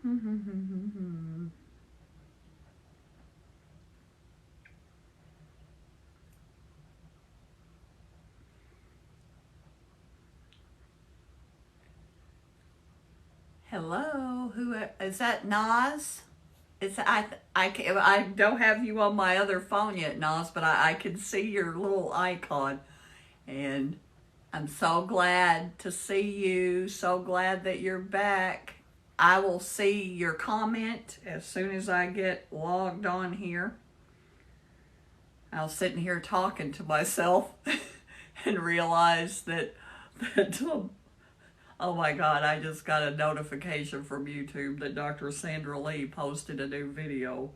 Hello, who is that? Nas? It's I don't have you on my other phone yet, Nas, but I can see your little icon, and I'm so glad to see you. So glad that you're back. I will see your comment as soon as I get logged on here. I was sitting here talking to myself and realized that oh my God, I just got a notification from YouTube that Dr. Sandra Lee posted a new video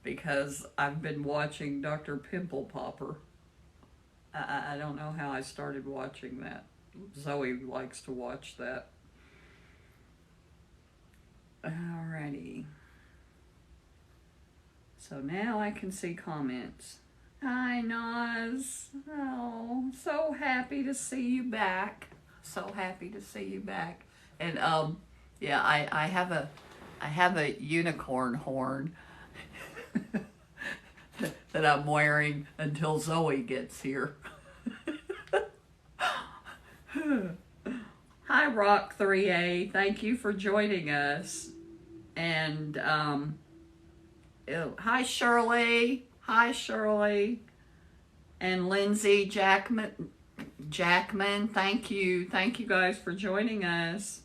because I've been watching Dr. Pimple Popper. I don't know how I started watching that. Zoe likes to watch that. Alrighty. So now I can see comments. Hi, Noz. Oh, so happy to see you back. So happy to see you back. And yeah, I have a unicorn horn that I'm wearing until Zoe gets here. Hi, Rock 3A. Thank you for joining us. And hi, Shirley. Hi, Shirley. And Lindsay Jackman. Thank you. Thank you guys for joining us.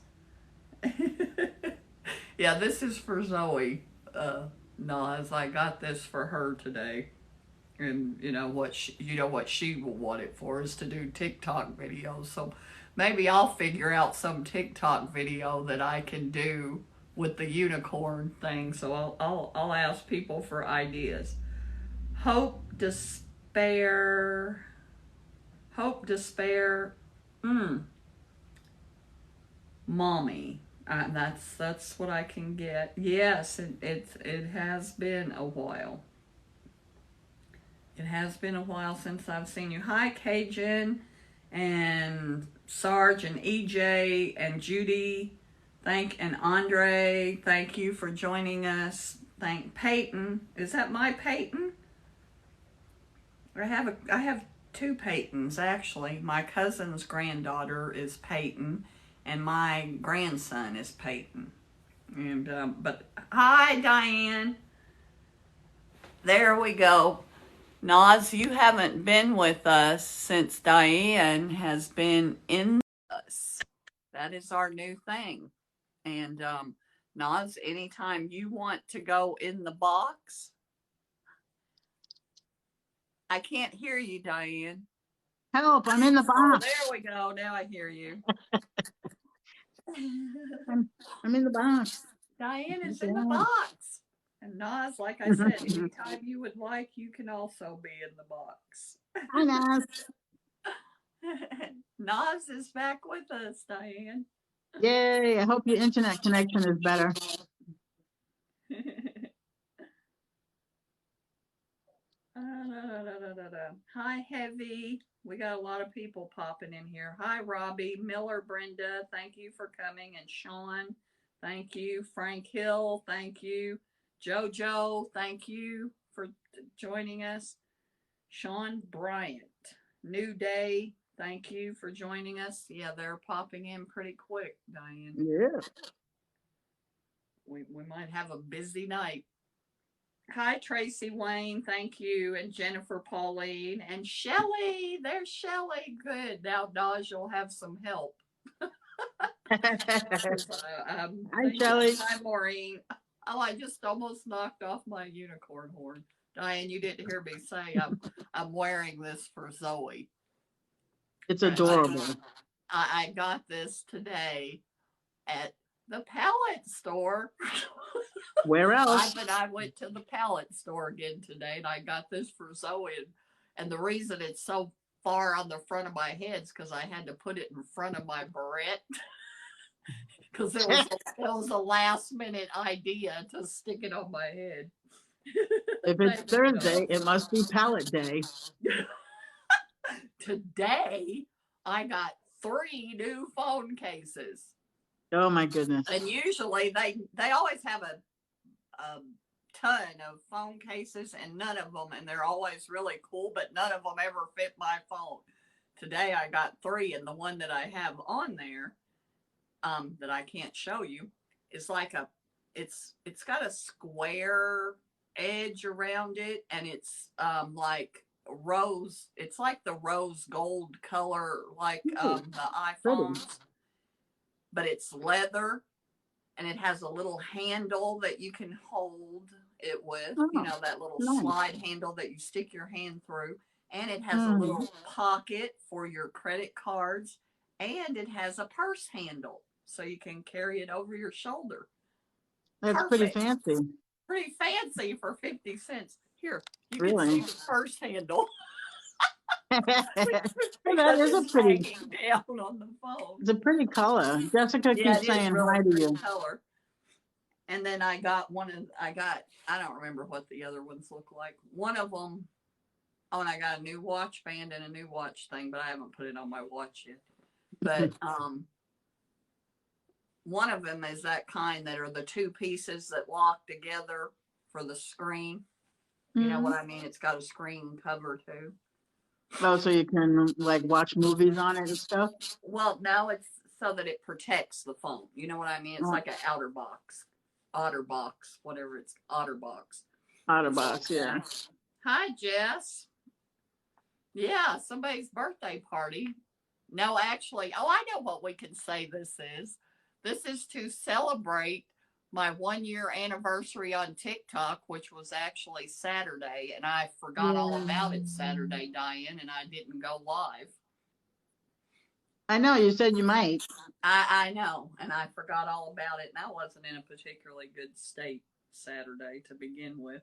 Yeah, this is for Zoe. Nas, I got this for her today. And you know what she will want it for is to do TikTok videos. So maybe I'll figure out some TikTok video that I can do with the unicorn thing. So I'll ask people for ideas. Hope despair. Mommy. That's what I can get. Yes, it has been a while. It has been a while since I've seen you. Hi, Cajun and Sarge and EJ and Judy. And Andre. Thank you for joining us. Thank Peyton. Is that my Peyton? I have two Peytons actually. My cousin's granddaughter is Peyton, and my grandson is Peyton. And but hi, Diane. There we go. Nas, you haven't been with us since Diane has been in us. That is our new thing. And Nas, anytime you want to go in the box, I can't hear you, Diane. Help, I'm in the Oh, box. there we go. Now I hear you. I'm in the box. Diane is in the box. And Nas, like I said, anytime you would like, you can also be in the box. Hi, Nas. Nas is back with us, Diane. Yay, I hope your internet connection is better. Hi, Heavy. We got a lot of people popping in here. Hi, Robbie, Miller, Brenda. Thank you for coming. And Sean, thank you. Frank Hill, thank you. JoJo, thank you for joining us. Sean Bryant, New Day, thank you for joining us. Yeah, they're popping in pretty quick, Diane. Yeah. We might have a busy night. Hi, Tracy Wayne. Thank you. And Jennifer Pauline. And Shelly. There's Shelly. Good. Now, Dodge, you'll have some help. Hi, Shelly. Hi, Maureen. Oh, I just almost knocked off my unicorn horn. Diane, you didn't hear me say I'm wearing this for Zoe. It's adorable. I got this today at the pallet store. Where else? I went to the pallet store again today, and I got this for Zoe. And the reason it's so far on the front of my head is because I had to put it in front of my barrette. Because it was a last minute idea to stick it on my head. If it's Thursday, it must be pallet day. Today, I got 3 new phone cases. Oh my goodness. And usually they always have a ton of phone cases, and none of them, and they're always really cool, but none of them ever fit my phone. Today I got 3, and the one that I have on there, that I can't show you, is like it's got a square edge around it, and it's like rose. It's like the rose gold color, like Ooh, the pretty. iPhones, but it's leather, and it has a little handle that you can hold it with, you Oh, know, that little nice. slide handle that you stick your hand through. And it has a Mm, little pocket for your credit cards. And it has a purse handle so you can carry it over your shoulder. that's pretty Perfect. fancy. Pretty fancy for 50 cents. Here, you can see Really. the purse handle That because is a it's pretty, hanging down on the phone. it's a pretty color. Jessica Yeah, keeps it is saying really hi to pretty you. color. And then I got I don't remember what the other ones look like. One of them, oh, and I got a new watch band and a new watch thing, but I haven't put it on my watch yet. But one of them is that kind that are the 2 pieces that lock together for the screen. You know what Mm. I mean? It's got a screen cover too. Oh, so you can like watch movies on it and stuff? Well, no, it's so that it protects the phone. You know what I mean? It's Oh, like an outer box, otter box, whatever it's otter box. Otterbox, yeah. Hi, Jess. Yeah, somebody's birthday party. No, actually, oh, I know what we can say this is. This is to celebrate my 1 year anniversary on TikTok, which was actually Saturday, and I forgot all Yeah. about it Saturday, Diane, and I didn't go live. I know, you said you might. I know, and I forgot all about it, and I wasn't in a particularly good state Saturday to begin with.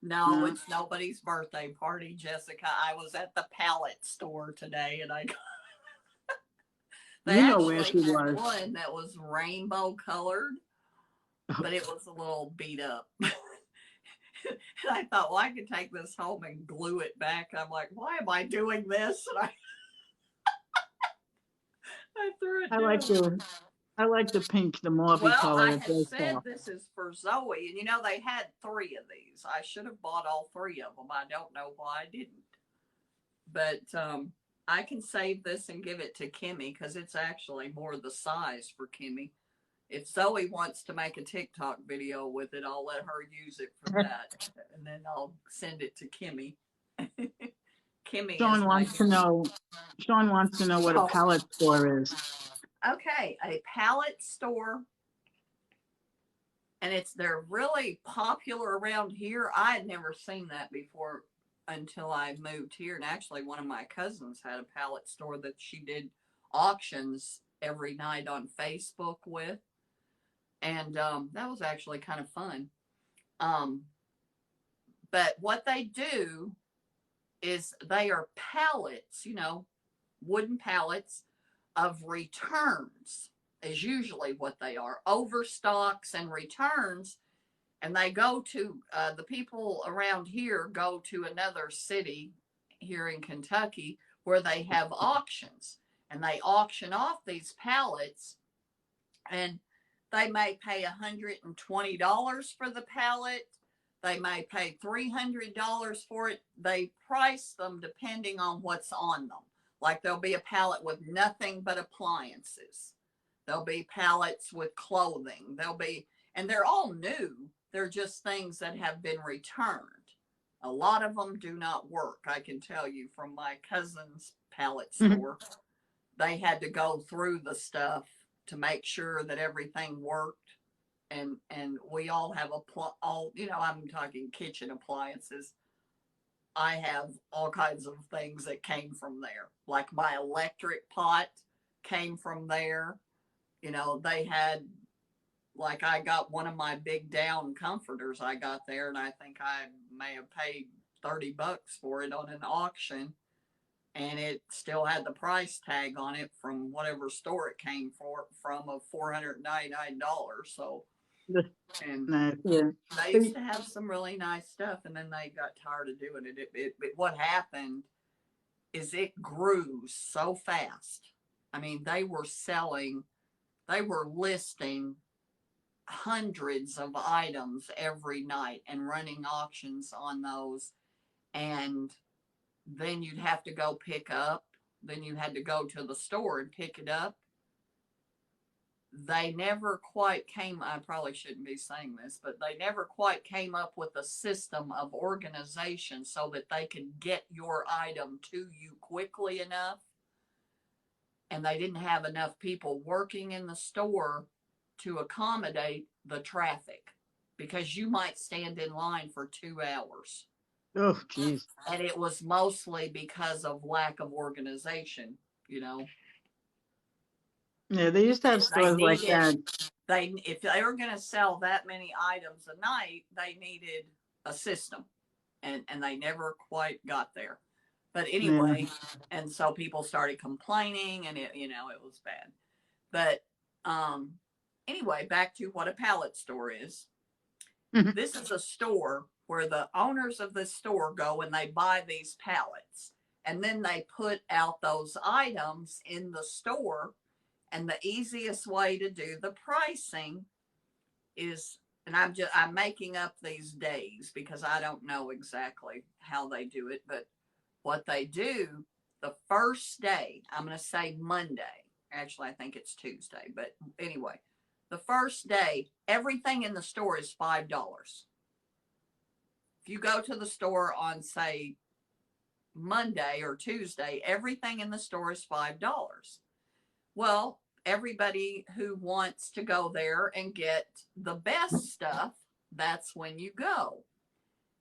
No, No. it's nobody's birthday party, Jessica. I was at the pallet store today, and they You know where actually she had was. one that was rainbow colored, but it was a little beat up. And I thought, well, I could take this home and glue it back. I'm like, why am I doing this? And I threw it I like down. the I like the pink, the mauvey Well, color. I It had does said pop. this is for Zoe, and you know, they had 3 of these. I should have bought all 3 of them. I don't know why I didn't. But I can save this and give it to Kimmy because it's actually more the size for Kimmy. If Zoe wants to make a TikTok video with it, I'll let her use it for that, and then I'll send it to Kimmy. Kimmy is Sean my wants to know. Sean wants to know what a oh, pallet store is. okay, a pallet store, and they're really popular around here. I had never seen that before until I moved here, and actually, one of my cousins had a pallet store that she did auctions every night on Facebook with, and that was actually kind of fun. Um, but what they do is they are pallets, you know, wooden pallets of returns, is usually what they are, overstocks and returns. And they go to, the people around here go to another city here in Kentucky where they have auctions. And they auction off these pallets, and they may pay $120 for the pallet. They may pay $300 for it. They price them depending on what's on them. Like there'll be a pallet with nothing but appliances. There'll be pallets with clothing. And they're all new. They're just things that have been returned. A lot of them do not work. I can tell you from my cousin's pallet store. They had to go through the stuff to make sure that everything worked, and we all have all, you know, I'm talking kitchen appliances. I have all kinds of things that came from there, like my electric pot came from there. You know, they had, like, I got one of my big down comforters I got there, and I think I may have paid $30 for it on an auction, and it still had the price tag on it from whatever store it came from of $499. So, and Nice, yeah. they used See, to have some really nice stuff, and then they got tired of doing it. What happened is it grew so fast. I mean, they were selling they were listing hundreds of items every night and running auctions on those. And then you'd have to go pick up. Then you had to go to the store and pick it up. They never quite came, I probably shouldn't be saying this, but they never quite came up with a system of organization so that they could get your item to you quickly enough. And they didn't have enough people working in the store to accommodate the traffic, because you might stand in line for 2 hours. Oh, geez. And it was mostly because of lack of organization, you know. Yeah, they used to have stores like that. If they were going to sell that many items a night, they needed a system, and they never quite got there. But anyway, and so people started complaining, and it was bad. But anyway, back to what a pallet store is. This is a store where the owners of this store go and they buy these pallets, and then they put out those items in the store. And the easiest way to do the pricing is, and I'm making up these days because I don't know exactly how they do it, but what they do, the first day, I'm going to say Monday. Actually, I think it's Tuesday, but anyway, the first day, everything in the store is $5. If you go to the store on, say, Monday or Tuesday, everything in the store is $5. Well, everybody who wants to go there and get the best stuff, that's when you go.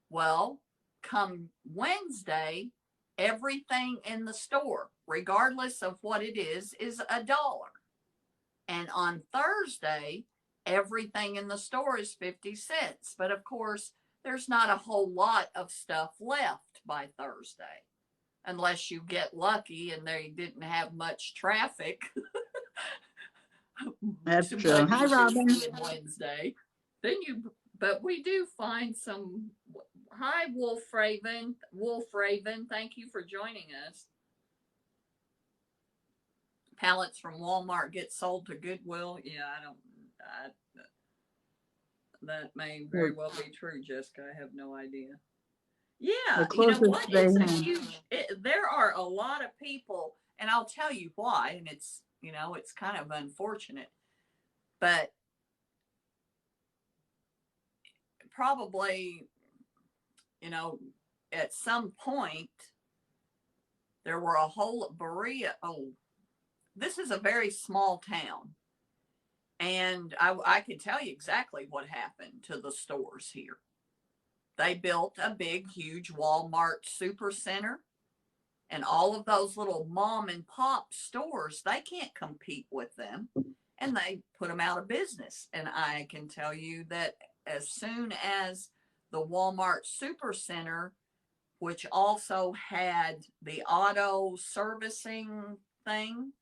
Well, come Wednesday, everything in the store, regardless of what it is $1. And on Thursday, everything in the store is 50 cents. But of course, there's not a whole lot of stuff left by Thursday, unless you get lucky and they didn't have much traffic. That's true. Hi, Robin. Wednesday. But we do find some. Hi, Wolf Raven. Wolf Raven, thank you for joining us. Pallets from Walmart get sold to Goodwill. Yeah, that may very well be true, Jessica. I have no idea. Yeah, you know what? It's a huge. There are a lot of people, and I'll tell you why. And it's kind of unfortunate, but probably, at some point there were a whole Berea. Oh, this is a very small town, and I can tell you exactly what happened to the stores here. They built a big, huge Walmart super center, and all of those little mom and pop stores, they can't compete with them, and they put them out of business. And I can tell you that as soon as the Walmart super center, which also had the auto servicing thing,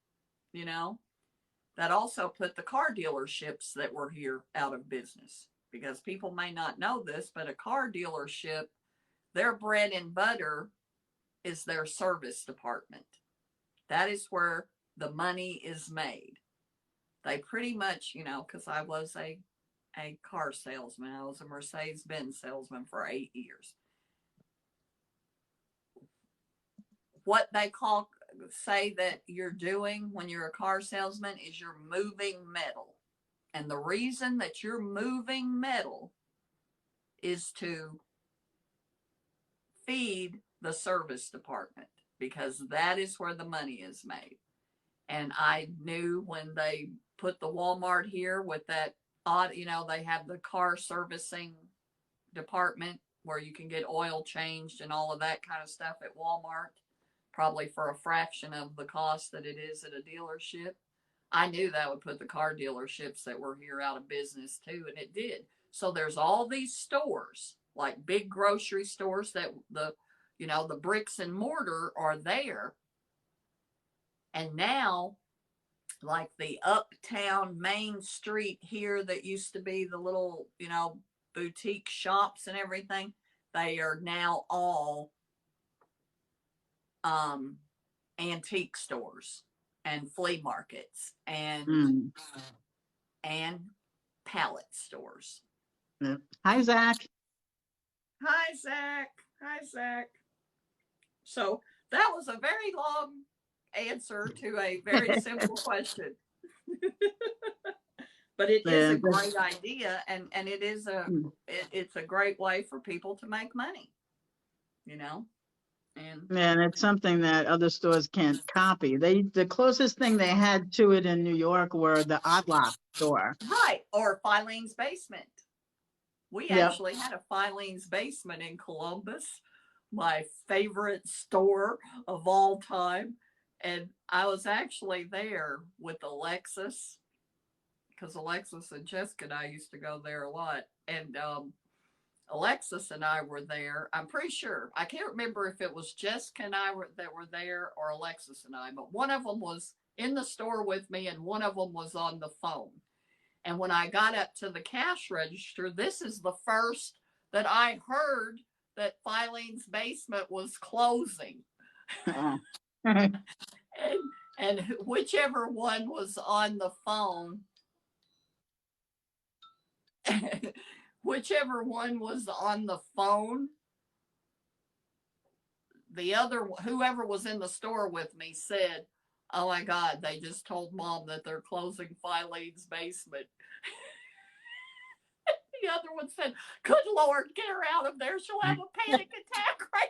that also put the car dealerships that were here out of business. Because people may not know this, but a car dealership, their bread and butter is their service department. That is where the money is made. They pretty much, because I was a car salesman. I was a Mercedes-Benz salesman for 8 years. What they say that you're doing when you're a car salesman is you're moving metal. And the reason that you're moving metal is to feed the service department, because that is where the money is made. And I knew when they put the Walmart here with that they have the car servicing department where you can get oil changed and all of that kind of stuff at Walmart, probably for a fraction of the cost that it is at a dealership. I knew that would put the car dealerships that were here out of business too, and it did. So there's all these stores, like big grocery stores, that the bricks and mortar are there. And now, like the uptown Main Street here that used to be the little, boutique shops and everything, they are now all antique stores. and flea markets Mm. and pallet stores. Yeah. Hi, Zach. Hi, Zach. Hi, Zach. So that was a very long answer to a very simple question. But it is Yeah, a great idea, and it is mm. it's a great way for people to make money, you know. And And it's something that other stores can't copy. The closest thing they had to it in New York were the Odd Lot store. right, or Filene's Basement. We Yep. actually had a Filene's Basement in Columbus, my favorite store of all time. And I was actually there with Alexis, because Alexis and Jessica and I used to go there a lot. And Alexis and I were there. I'm pretty sure. I can't remember if it was Jessica and I that were there or Alexis and I, but one of them was in the store with me and one of them was on the phone. And when I got up to the cash register, this is the first that I heard that Filene's Basement was closing. Oh. and, and whichever one was on the phone, whichever one was on the phone, the other, whoever was in the store with me said, "Oh my God, they just told Mom that they're closing Filene's Basement." The other one said, "Good Lord, get her out of there. She'll have a panic attack right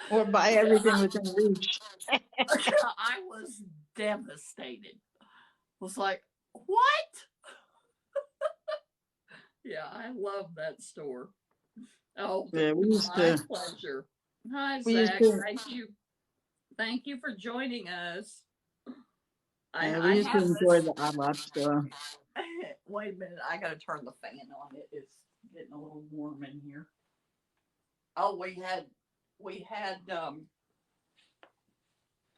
Or buy everything within reach. I was devastated. Was like, what? Yeah, I love that store. Oh, Yeah, my pleasure. Hi, we used Zach. to, Thank you. Thank you for joining us. we I used to have enjoy this. the Odd Lot store. Wait a minute. I got to turn the fan on. It's getting a little warm in here. Oh, we had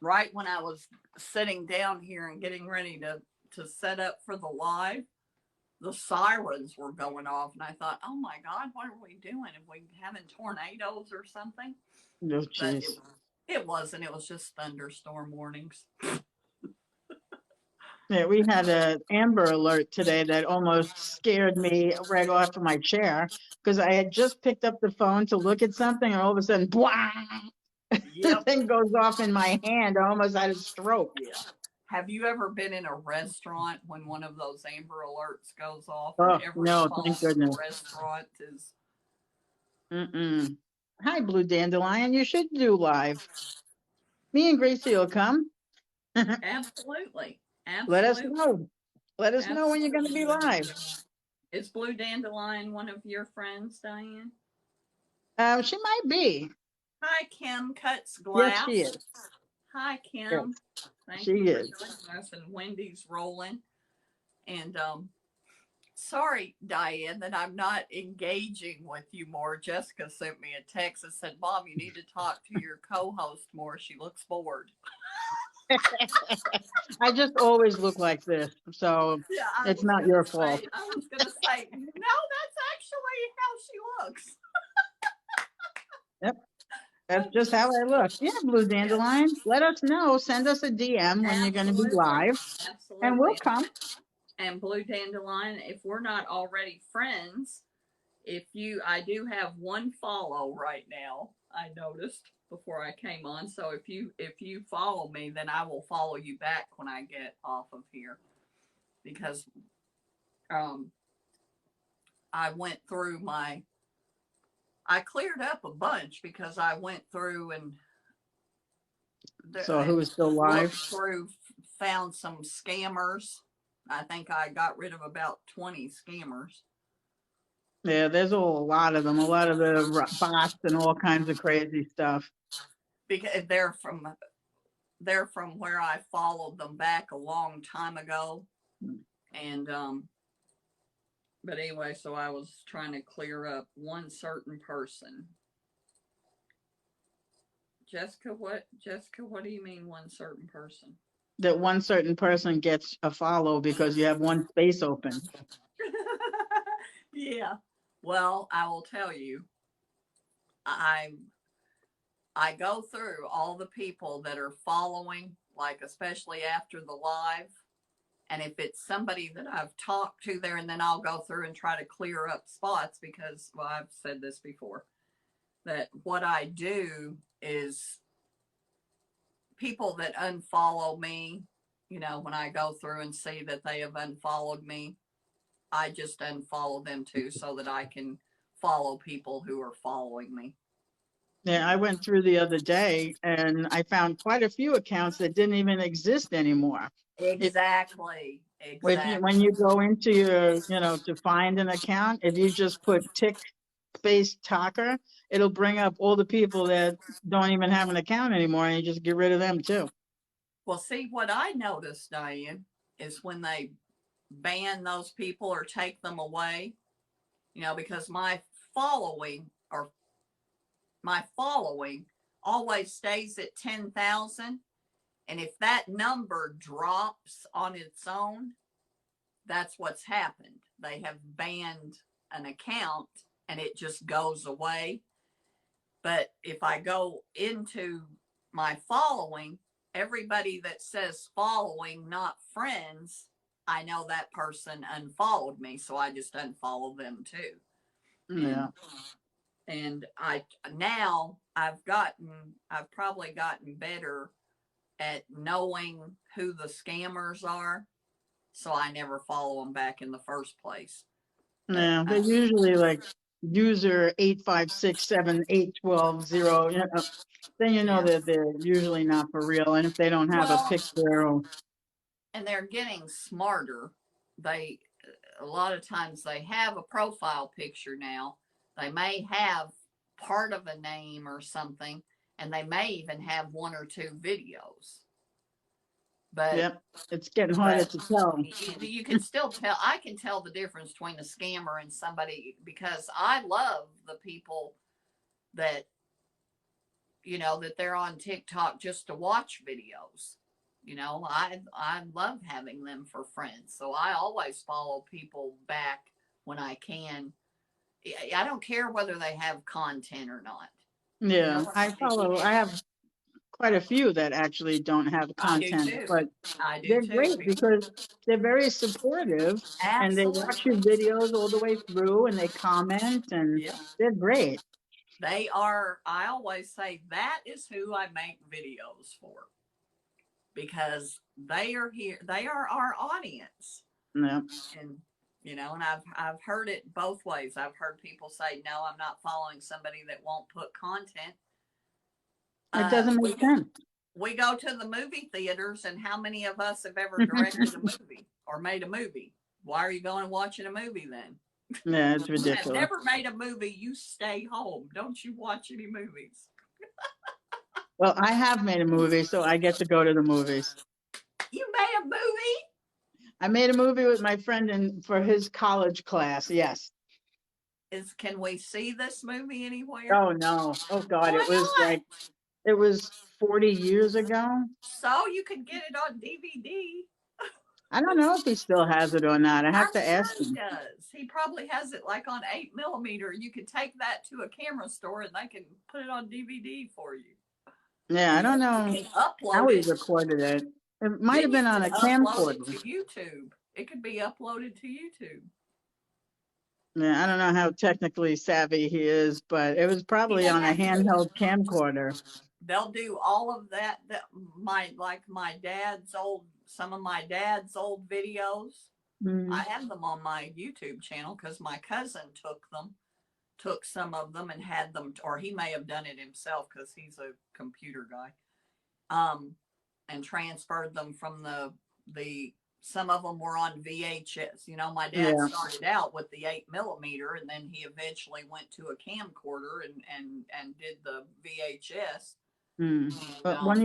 right when I was sitting down here and getting ready to set up for the live, the sirens were going off, and I thought, "Oh my God, what are we doing? Are we having tornadoes or something?" Oh, But jeez. it wasn't. It was just thunderstorm warnings. Yeah, we had an Amber Alert today that almost scared me right off of my chair because I had just picked up the phone to look at something, and all of a sudden, blah, the Yep. thing goes off in my hand. I almost had a stroke. Yeah. Have you ever been in a restaurant when one of those Amber Alerts goes off and Oh, every no, phone thank in the goodness. restaurant is Mm-mm. Hi, Blue Dandelion. You should do live. Me and Gracie will come. absolutely, Let us absolutely, know. Let us know when you're going to be absolutely. live. Is Blue Dandelion one of your friends, Diane? She might be. Hi, Kim Cuts Yes, she Glass. is. Hi, Yes, Kim. Thank she you for is. joining us. And Wendy's rolling. And sorry, Diane, that I'm not engaging with you more. Jessica sent me a text and said, "Mom, you need to talk to your co-host more. She looks bored." I just always look like this, so Yeah, it's not your fault. I was gonna say, no, that's actually how she looks. Yep, that's just how I look. Yeah, Blue Yeah, Dandelion. Let us know. Send us a DM when you're going to be absolutely, live, and we'll absolutely. come. And Blue Dandelion, if we're not already friends, if you, I do have one follow right now. I noticed before I came on. So if you follow me, then I will follow you back when I get off of here because um I went through my I cleared up a bunch because I went through So who and is still looked live? through, found some scammers. I think I got rid of about 20 scammers Yeah, there's a lot of them. A lot of the bots and all kinds of crazy stuff. because they're from where I followed them back a long time ago. And but anyway, so I was trying to clear up one certain person. Jessica, what do you mean one certain person? That one certain person gets a follow because you have one space open. Yeah. Well, I will tell you, I I go through all the people that are following like especially after the live. And if it's somebody that I've talked to there, and then I'll go through and try to clear up spots because, well, I've said this before, that what I do is people that unfollow me, when I go through and see that they have unfollowed me, I just unfollow them too so that I can follow people who are following me. Yeah, I went through the other day and I found quite a few accounts that didn't even exist anymore. Exactly. When you go into your, to find an account, if you just put tick space talker, it'll bring up all the people that don't even have an account anymore, and you just get rid of them too. Well, see, what I noticed, Diane, is when they ban those people or take them away, because following my following always stays at 10,000. And if that number drops on its own, that's what's happened. They have banned an account and it just goes away. But if I go into my following, everybody that says following, not friends, I know that person unfollowed me, so I just unfollow them too. Yeah. And I've probably gotten better at knowing who the scammers are, so I never follow them back in the first place. Yeah, they're usually like user 8567812. Then that they're usually not for real, and if they don't have a picture. And they're getting smarter. A lot of times they have a profile picture now. They may have part of a name or something, and they may even have one or two videos. But yep, it's getting harder to tell. You can still tell. I can tell the difference between a scammer and somebody, because I love the people that that they're on TikTok just to watch videos. I love having them for friends, so I always follow people back when I can. I don't care whether they have content or not. Yeah, I have quite a few that actually don't have content, but they're great because they're very supportive. Absolutely. And they watch your videos all the way through and they comment, and they're great. They are. I always say that is who I make videos for, because they are here. They are our audience. Yeah. And I've heard it both ways. I've heard people say, "No, I'm not following somebody that won't put content." It doesn't make sense. We go to the movie theaters, and how many of us have ever directed a movie or made a movie? Why are you going and watching a movie then? Yeah, it's ridiculous. I've never made a movie. You stay home. Don't you watch any movies? Well, I have made a movie, so I get to go to the movies. You made a movie? I made a movie with my friend for his college class. Yes. Can we see this movie anywhere? Oh no! Oh God! It was 40 years ago. So you could get it on DVD. I don't know if he still has it or not. I have to ask him. He does. He probably has it like on 8mm. You could take that to a camera store and they can put it on DVD for you. Yeah, I don't know how he recorded it. It might have been on a camcorder. Upload it to YouTube. It could be uploaded to YouTube. Yeah, I don't know how technically savvy he is, but it was probably on a handheld camcorder. They'll do all of that. Some of my dad's old videos. Mm-hmm. I have them on my YouTube channel because my cousin took some of them and had them, or he may have done it himself because he's a computer guy, and transferred them from the some of them were on VHS. My dad started out with the 8mm, and then he eventually went to a camcorder and did the VHS. Mm. But one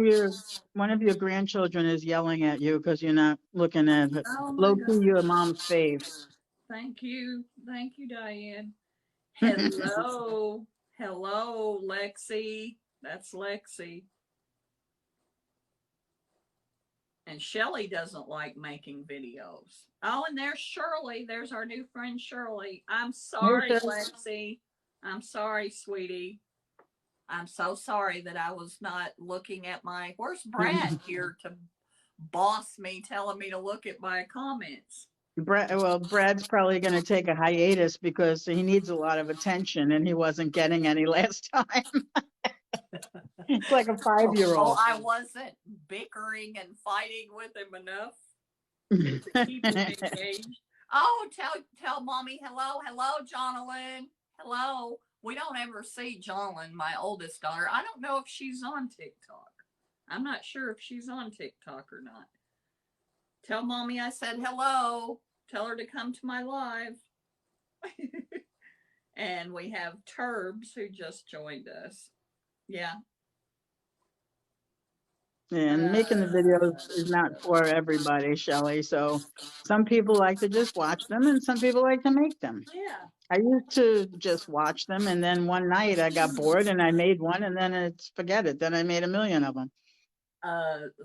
of your grandchildren is yelling at you because you're not looking at it. Low key, your mom's fave. Thank you, Diane. Hello, hello, Lexi. That's Lexi. And Shelly doesn't like making videos. Oh, and there's Shirley. There's our new friend Shirley. I'm sorry, Lexi. I'm sorry, sweetie. I'm so sorry that I was not looking at my. Where's Brad here to boss me, telling me to look at my comments? Brad's probably going to take a hiatus because he needs a lot of attention and he wasn't getting any last time. It's like a Oh, 5-year-old. I wasn't bickering and fighting with him enough to keep him engaged. Oh, tell mommy hello, Jonalyn. Hello. We don't ever see Jonalyn, my oldest daughter. I don't know if she's on TikTok. I'm not sure if she's on TikTok or not. Tell mommy I said hello. Tell her to come to my live. And we have Turbs who just joined us. Yeah. And making the videos is not for everybody, Shelley. So some people like to just watch them and some people like to make them. Yeah. I used to just watch them, and then one night I got bored and I made one, and then forget it. Then I made a million of them.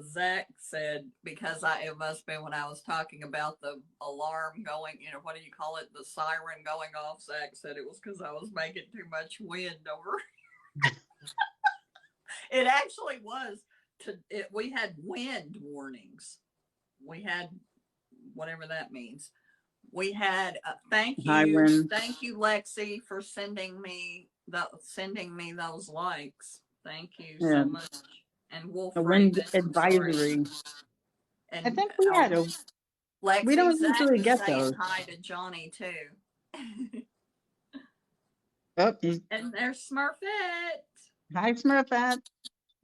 Zach said, because it must be when I was talking about the alarm going, what do you call it? The siren going off. Zach said it was because I was making too much wind over. It actually was. We had wind warnings. We had whatever that means. We had thank you, Lexi, for sending me those likes. Thank you so much. And Wolf a wind advisory. And I think we had Lexi, we don't usually get saying those. Hi to Johnny too. Oh, and there's Smurfette. Hi, Smurfette.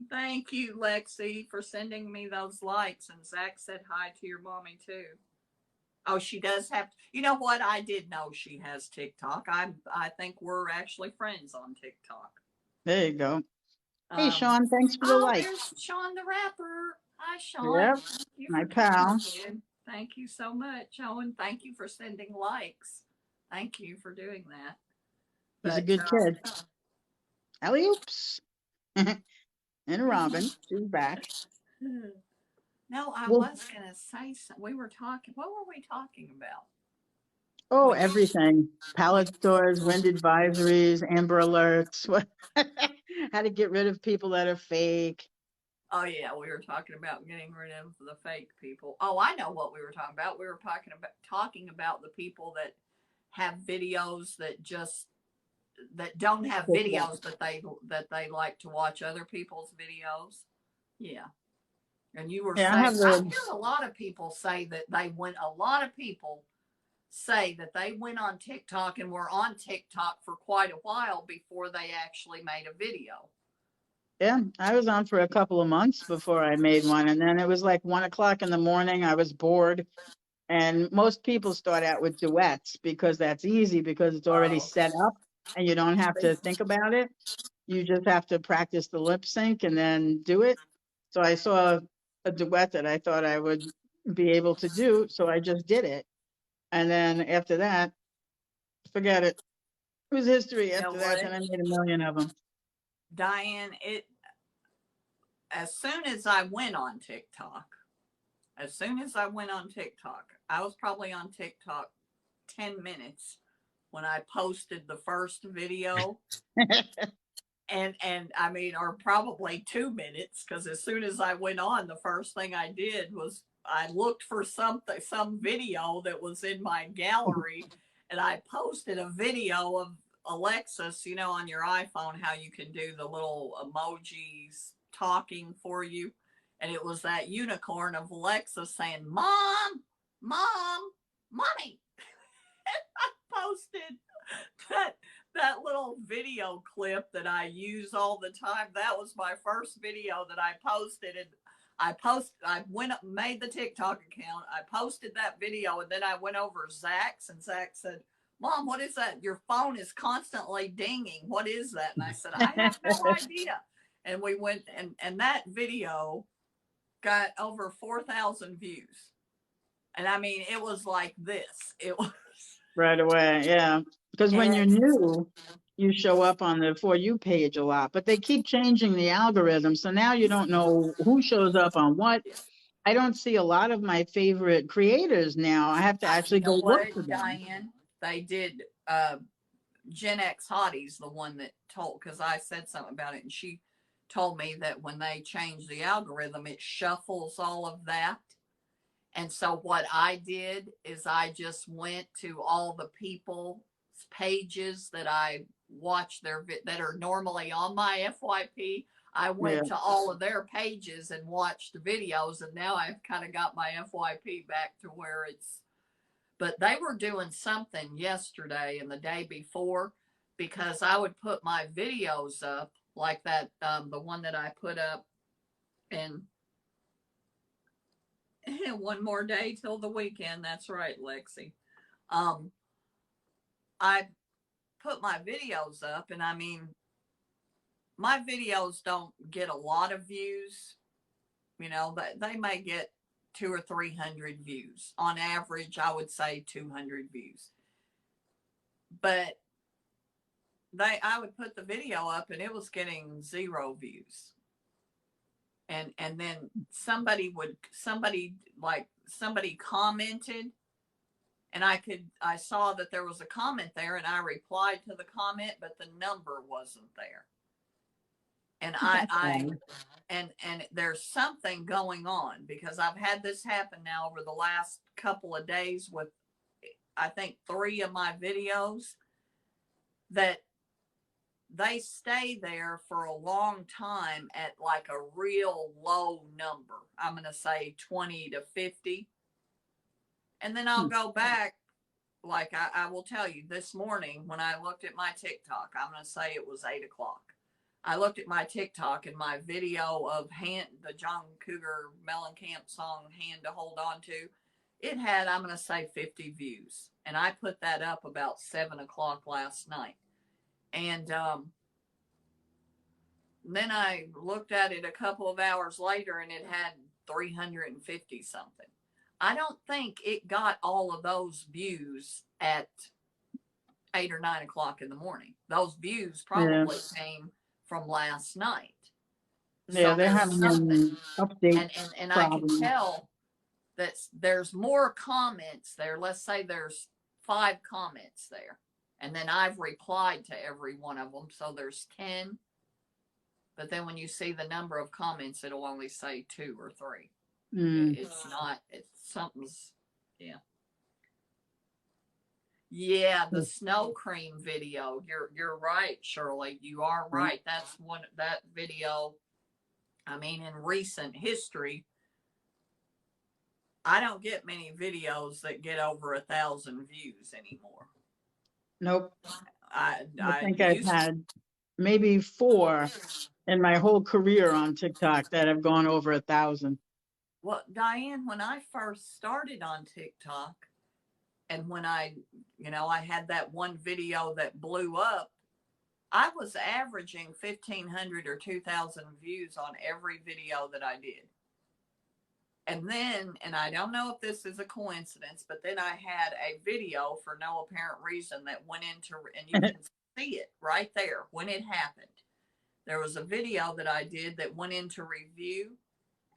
Thank you, Lexi, for sending me those likes. And Zach said hi to your mommy too. Oh, she does have. You know what? I did know she has TikTok. I think we're actually friends on TikTok. There you go. Hey, Sean, thanks for the like. There's Sean the rapper. Hi, Sean. Yep, my pal. Thank you so much, Owen. Thank you for sending likes. Thank you for doing that. He's a good kid. Alley-oops. And Robin, she's back. No, I was going to say something. What were we talking about? Oh, everything. Pallet stores, wind advisories, Amber Alerts. How to get rid of people that are fake. Oh, yeah, we were talking about getting rid of the fake people. Oh, I know what we were talking about. We were talking about the people that have videos that don't have videos, but they like to watch other people's videos. Yeah. And you were saying, I hear a lot of people say that a lot of people say that they went on TikTok and were on TikTok for quite a while before they actually made a video. Yeah, I was on for a couple of months before I made one. And then it was like 1:00 in the morning. I was bored. And most people start out with duets because that's easy because it's already set up and you don't have to think about it. You just have to practice the lip sync and then do it. So I saw a duet that I thought I would be able to do. So I just did it. And then after that, forget it. It was history after that. And I made a million of them. Diane, as soon as I went on TikTok, I was probably on TikTok 10 minutes when I posted the first video. and I mean, or probably 2 minutes, because as soon as I went on, the first thing I did was I looked for some video that was in my gallery, and I posted a video of Alexis, on your iPhone, how you can do the little emojis talking for you. And it was that unicorn of Alexis saying, Mom, Mommy. And I posted that little video clip that I use all the time. That was my first video that I posted. And I went up, made the TikTok account. I posted that video, and then I went over Zach's, and Zach said, Mom, what is that? Your phone is constantly dinging. What is that? And I said, I have no idea. And we went, and that video got over 4,000 views. And I mean, it was like this. It was right away. Yeah. Because when you're new, you show up on the For You page a lot, but they keep changing the algorithm. So now you don't know who shows up on what. I don't see a lot of my favorite creators now. I have to actually go look for them. Diane, they did Gen X Hottie's the one that told, because I said something about it, and she told me that when they change the algorithm, it shuffles all of that. And so what I did is I just went to all the people's pages that I watch that are normally on my FYP. I went to all of their pages and watched the videos, and now I've kind of got my FYP back to where it's. But they were doing something yesterday and the day before, because I would put my videos up like that, the one that I put up, and one more day till the weekend. That's right, Lexi. I put my videos up, and I mean, my videos don't get a lot of views. You know, but they may get 200 or 300 views on average. I would say 200 views. But I would put the video up, and it was getting 0 views. And then somebody commented, and I saw that there was a comment there, and I replied to the comment, but the number wasn't there. And and there's something going on, because I've had this happen now over the last couple of days with, I think, 3 of my videos, that they stay there for a long time at like a real low number. I'm going to say 20 to 50. And then I'll go back. Like I will tell you, this morning when I looked at my TikTok, I'm going to say it was 8 o'clock. I looked at my TikTok, and my video of the John Cougar Mellencamp song, Hand to Hold On To, it had, I'm going to say, 50 views. And I put that up about 7 o'clock last night. And then I looked at it a couple of hours later, and it had 350 something. I don't think it got all of those views at 8 or 9 o'clock in the morning. Those views probably came from last night. Yeah, so they're having an update. And I can tell that there's more comments there. Let's say there's 5 comments there. And then I've replied to every one of them. So there's 10. But then when you see the number of comments, it'll only say 2 or 3. It's not, something's, yeah. Yeah, the snow cream video. You're right, Shirley. You are right. That's that video. I mean, in recent history, I don't get many videos that get over 1,000 views anymore. Nope. I think I've had maybe 4 in my whole career on TikTok that have gone over 1,000. Well, Diane, when I first started on TikTok, and when I had that one video that blew up, I was averaging 1,500 or 2,000 views on every video that I did. And then, and I don't know if this is a coincidence, but then I had a video for no apparent reason that went into, and you can see it right there when it happened. There was a video that I did that went into review.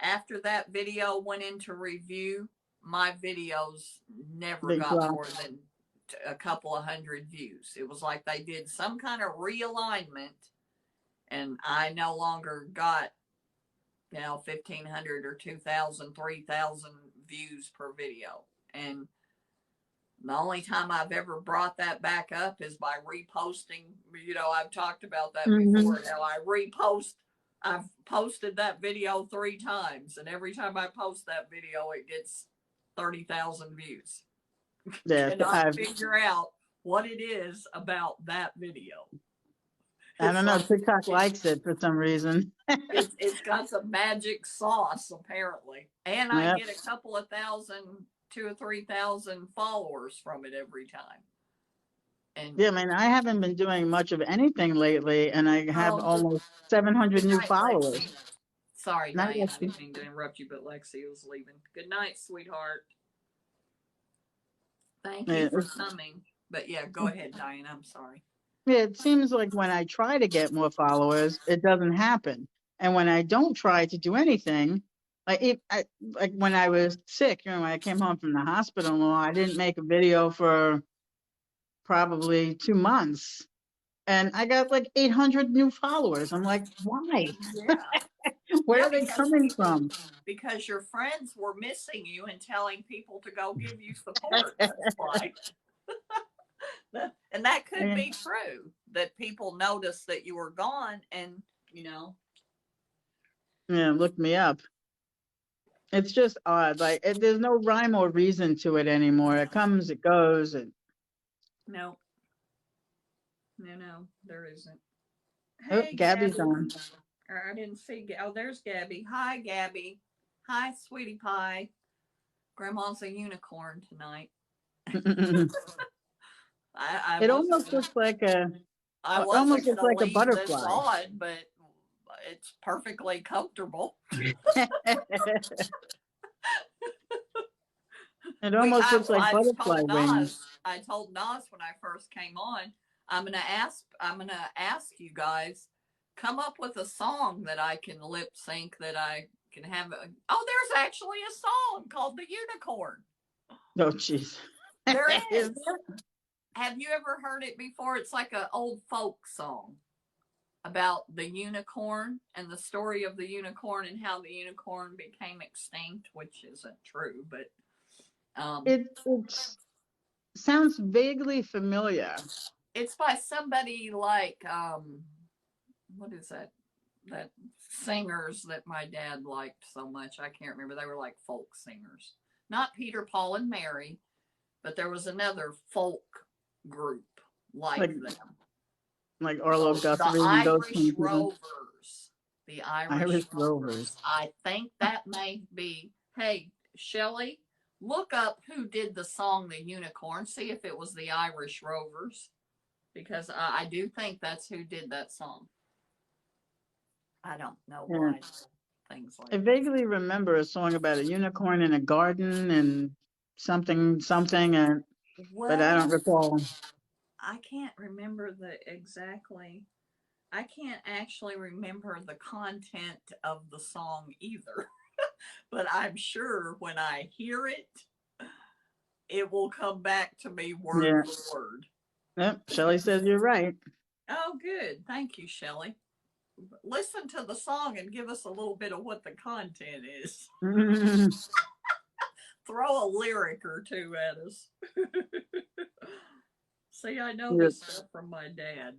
After that video went into review, my videos never got more than a couple of hundred views. It was like they did some kind of realignment, and I no longer got, 1,500 or 2,000, 3,000 views per video. And the only time I've ever brought that back up is by reposting. I've talked about that before. Now I've posted that video 3 times, and every time I post that video, it gets 30,000 views. Yeah, and I figure out what it is about that video. I don't know. TikTok likes it for some reason. It's got some magic sauce, apparently. And I get a couple of thousand, 2,000 or 3,000 followers from it every time. And yeah, I mean, I haven't been doing much of anything lately, and I have almost 700 new followers. Lexi. Sorry, Diane, I didn't mean to interrupt you, but Lexi was leaving. Good night, sweetheart. Thank you for coming. But yeah, go ahead, Diane. I'm sorry. Yeah, it seems like when I try to get more followers, it doesn't happen. And when I don't try to do anything, like when I was sick, when I came home from the hospital, I didn't make a video for probably 2 months. And I got like 800 new followers. I'm like, why? Yeah. Where Yeah, are they coming from? because your friends were missing you and telling people to go give you support. That's why. And that could be true, that people noticed that you were gone and, Yeah, look me up. It's just odd. Like there's no rhyme or reason to it anymore. It comes, it goes, and no, no, there isn't. oh, Hey, Gabby's Gabby. on. I didn't see. Oh, there's Gabby. Hi, Gabby. Hi, sweetie pie. Grandma's a unicorn tonight. I It wasn't. almost looks like a I almost wasn't looks gonna like a leave this butterfly. on, but it's perfectly comfortable. It almost looks like I butterfly told wings. Nas. I told Nas when I first came on. I'm gonna ask you guys, come up with a song that I can lip sync, that I can have. There's actually a song called "The Unicorn." Oh, jeez. There Is is. Have you ever heard it before? It's like an old folk song about the unicorn and the story of the unicorn and how the unicorn became extinct, which isn't true, but it sounds vaguely familiar. it's by somebody like what is that singers that my dad liked so much. I can't remember. They were like folk singers, not Peter, Paul, and Mary, but there was another folk group like them. Like Arlo The Guthrie and those kind Irish of people. Rovers. The Irish Irish Rovers. Rovers. I think that may be. Hey, Shelley, look up who did the song "The Unicorn." See if it was the Irish Rovers, because I do think that's who did that song. I don't know Yeah. why things I like that. vaguely remember a song about a unicorn in a garden and something, and but I Well, don't recall. I can't remember the exactly. I can't actually remember the content of the song either. But I'm sure when I hear it, it will come back to me Yeah. word for word. Yep. Shelley says you're right. Oh, good. Thank you, Shelley. Listen to the song and give us a little bit of what the content is. Throw a lyric or two at us. See, I know this stuff from my dad.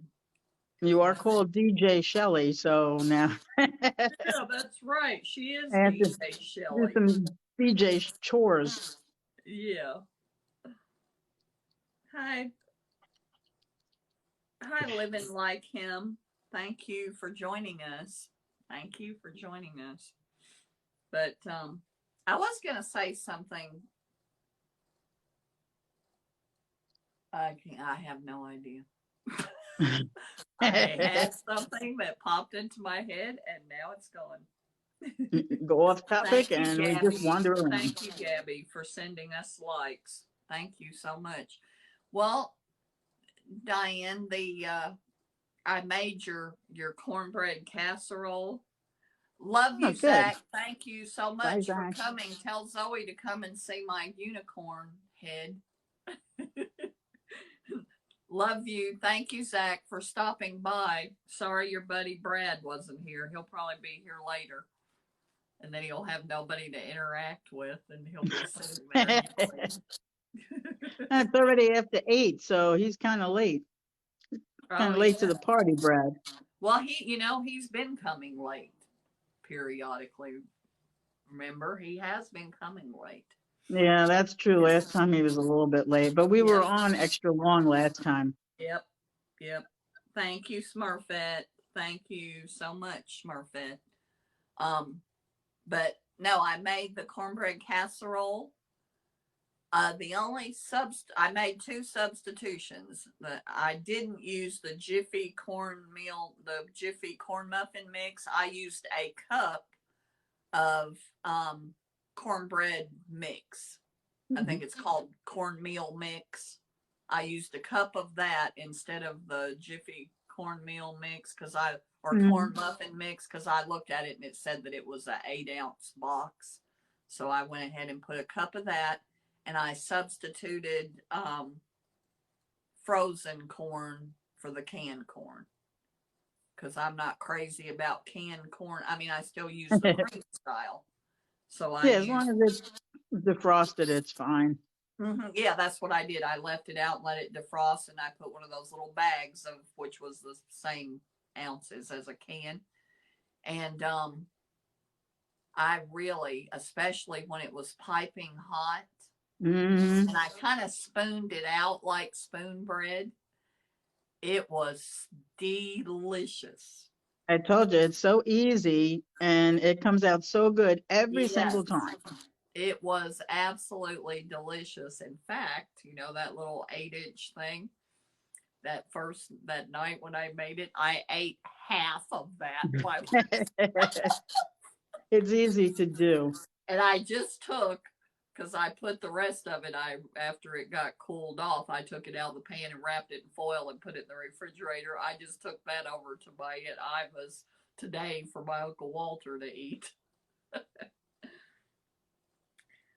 You are called DJ Shelley, so now. Yeah, that's right. She is I have to DJ do Shelley. some DJ chores. Yeah. Hi. Hi, living like him. Thank you for joining us. Thank you for joining us. But I was gonna say something. I have no idea. I had something that popped into my head, and now it's gone. Go off topic Thank you, and we Gabby. just wander around. Thank you, Gabby, for sending us likes. Thank you so much. Well, Diane, I made your cornbread casserole. Love Oh, you, good. Zach. Thank you so Bye, much for Zach. coming. Tell Zoe to come and see my unicorn head. Love you. Thank you, Zach, for stopping by. Sorry your buddy Brad wasn't here. He'll probably be here later. And then he'll have nobody to interact with, and he'll be sitting there. It's already after 8, so he's kind of late. Kind of late to the party, Brad. Well, he's been coming late periodically. Remember, he has been coming late. Yeah, that's true. Last time he was a little bit late, but we were on extra long last time. Yep. Thank you, Smurfette. Thank you so much, Smurfette. But no, I made the cornbread casserole. I made two substitutions. I didn't use the Jiffy corn muffin mix. I used a cup of cornbread mix. I think it's called cornmeal mix. I used a cup of that instead of the Jiffy cornmeal mix corn muffin mix, because I looked at it and it said that it was an 8-ounce box. So I went ahead and put a cup of that, and I substituted frozen corn for the canned corn. Because I'm not crazy about canned corn. I mean, I still use the cream style. So I Yeah, as long as it's defrosted, it's fine. Yeah, that's what I did. I left it out and let it defrost, and I put one of those little bags of which was the same ounces as a can. And I really, especially when it was piping hot, and I kind of spooned it out like spoon bread. It was delicious. I told you, it's so easy and it comes out so good every single time. It was absolutely delicious. In fact, you know, that little 8-inch thing, that night when I made it, I ate half of that. It's easy to do. And I just took, because I put the rest of it, after it got cooled off, I took it out of the pan and wrapped it in foil and put it in the refrigerator. I just took that over to my Aunt Iva's today for my Uncle Walter to eat.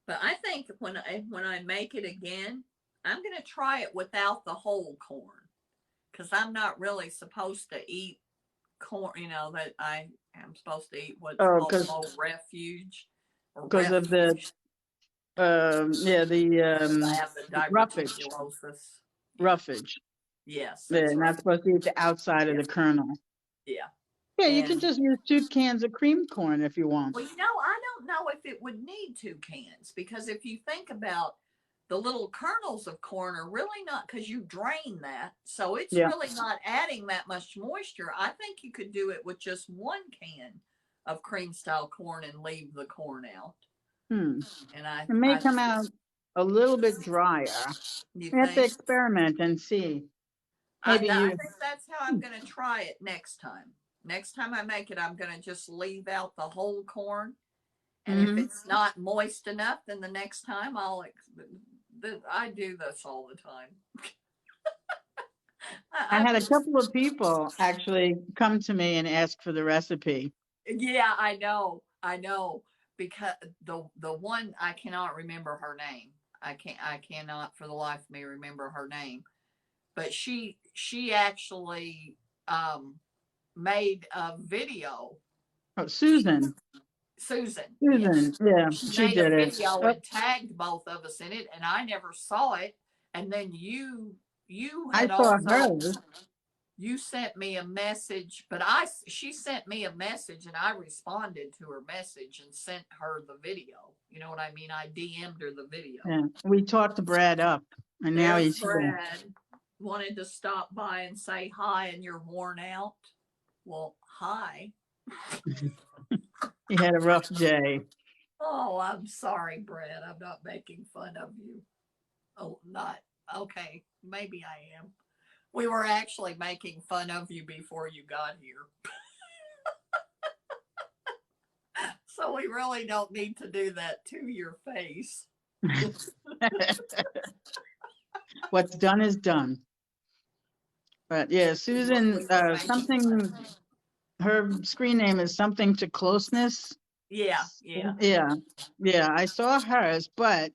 But I think when I make it again, I'm going to try it without the whole corn, because I'm not really supposed to eat corn. You know that I am supposed to eat what's called low refuge. Because of the I have the diverticulosis. Roughage. Yes. They're not supposed to eat the outside of the kernel. Yeah. Yeah, you can just use 2 cans of cream corn if you want. Well, you know, I don't know if it would need 2 cans, because if you think about the little kernels of corn are really not, because you drain that, so it's really not adding that much moisture. I think you could do it with just 1 can of cream style corn and leave the corn out. And it may come out a little bit drier. You have to experiment and see. Maybe I think that's how I'm going to try it next time. Next time I make it, I'm going to just leave out the whole corn. And if it's not moist enough, then the next time I do this all the time. I had a couple of people actually come to me and ask for the recipe. Yeah, I know. Because the one, I cannot remember her name. I cannot for the life of me remember her name. But she actually made a video. Oh, Susan. Yes. Yeah, she made a video and tagged both of us in it, and I never saw it. And then you had you sent me a message, but she sent me a message, and I responded to her message and sent her the video. You know what I mean? I DM'd her the video. Yeah, we talked Brad up, and now he's Brad wanted to stop by and say hi, and you're worn out. Well, hi. He had a rough day. Oh, I'm sorry, Brad. I'm not making fun of you. Oh, not. Okay, maybe I am. We were actually making fun of you before you got here. So we really don't need to do that to your face. What's done is done. But yeah, Susan, her screen name is something to closeness. Yeah. I saw hers, but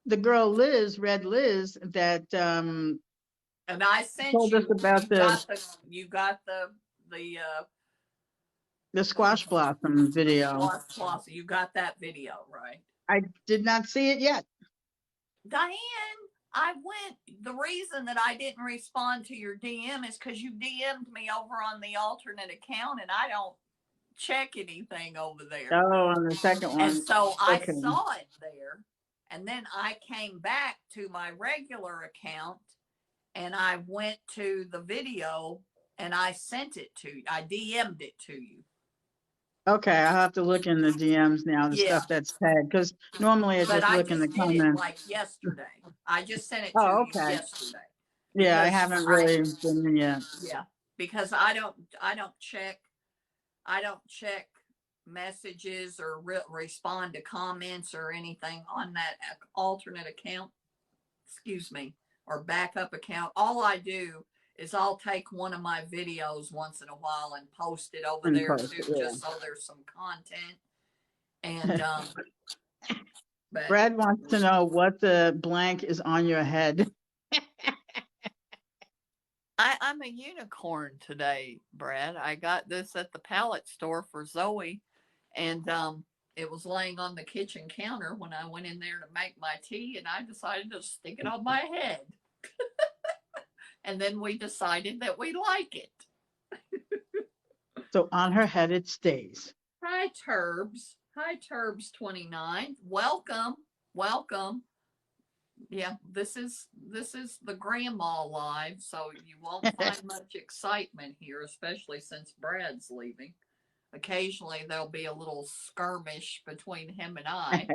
the girl Red Liz, that and I sent told us about you got the squash blossom video. You got that video, right? I did not see it yet. Diane, the reason that I didn't respond to your DM is because you DM'd me over on the alternate account, and I don't check anything over there. Oh, on the second one. And so I saw it there, and then I came back to my regular account, and I went to the video, and I sent it to you. I DM'd it to you. Okay, I'll have to look in the DMs now, the stuff that's tagged, because normally I just look in the comments. Like yesterday. I just sent it to you yesterday. Yeah, I haven't really been in yet. Yeah, because I don't check messages or respond to comments or anything on that alternate account. Excuse me, or backup account. All I do is I'll take one of my videos once in a while and post it over there too, just so there's some content. And Brad wants to know what the blank is on your head. I'm a unicorn today, Brad. I got this at the pallet store for Zoe, and it was laying on the kitchen counter when I went in there to make my tea, and I decided to stick it on my head. And then we decided that we like it. So on her head it stays. Hi, Turbs. Hi, Turbs 29. Welcome. Welcome. Yeah, this is the grandma live, so you won't find much excitement here, especially since Brad's leaving. Occasionally there'll be a little skirmish between him and I.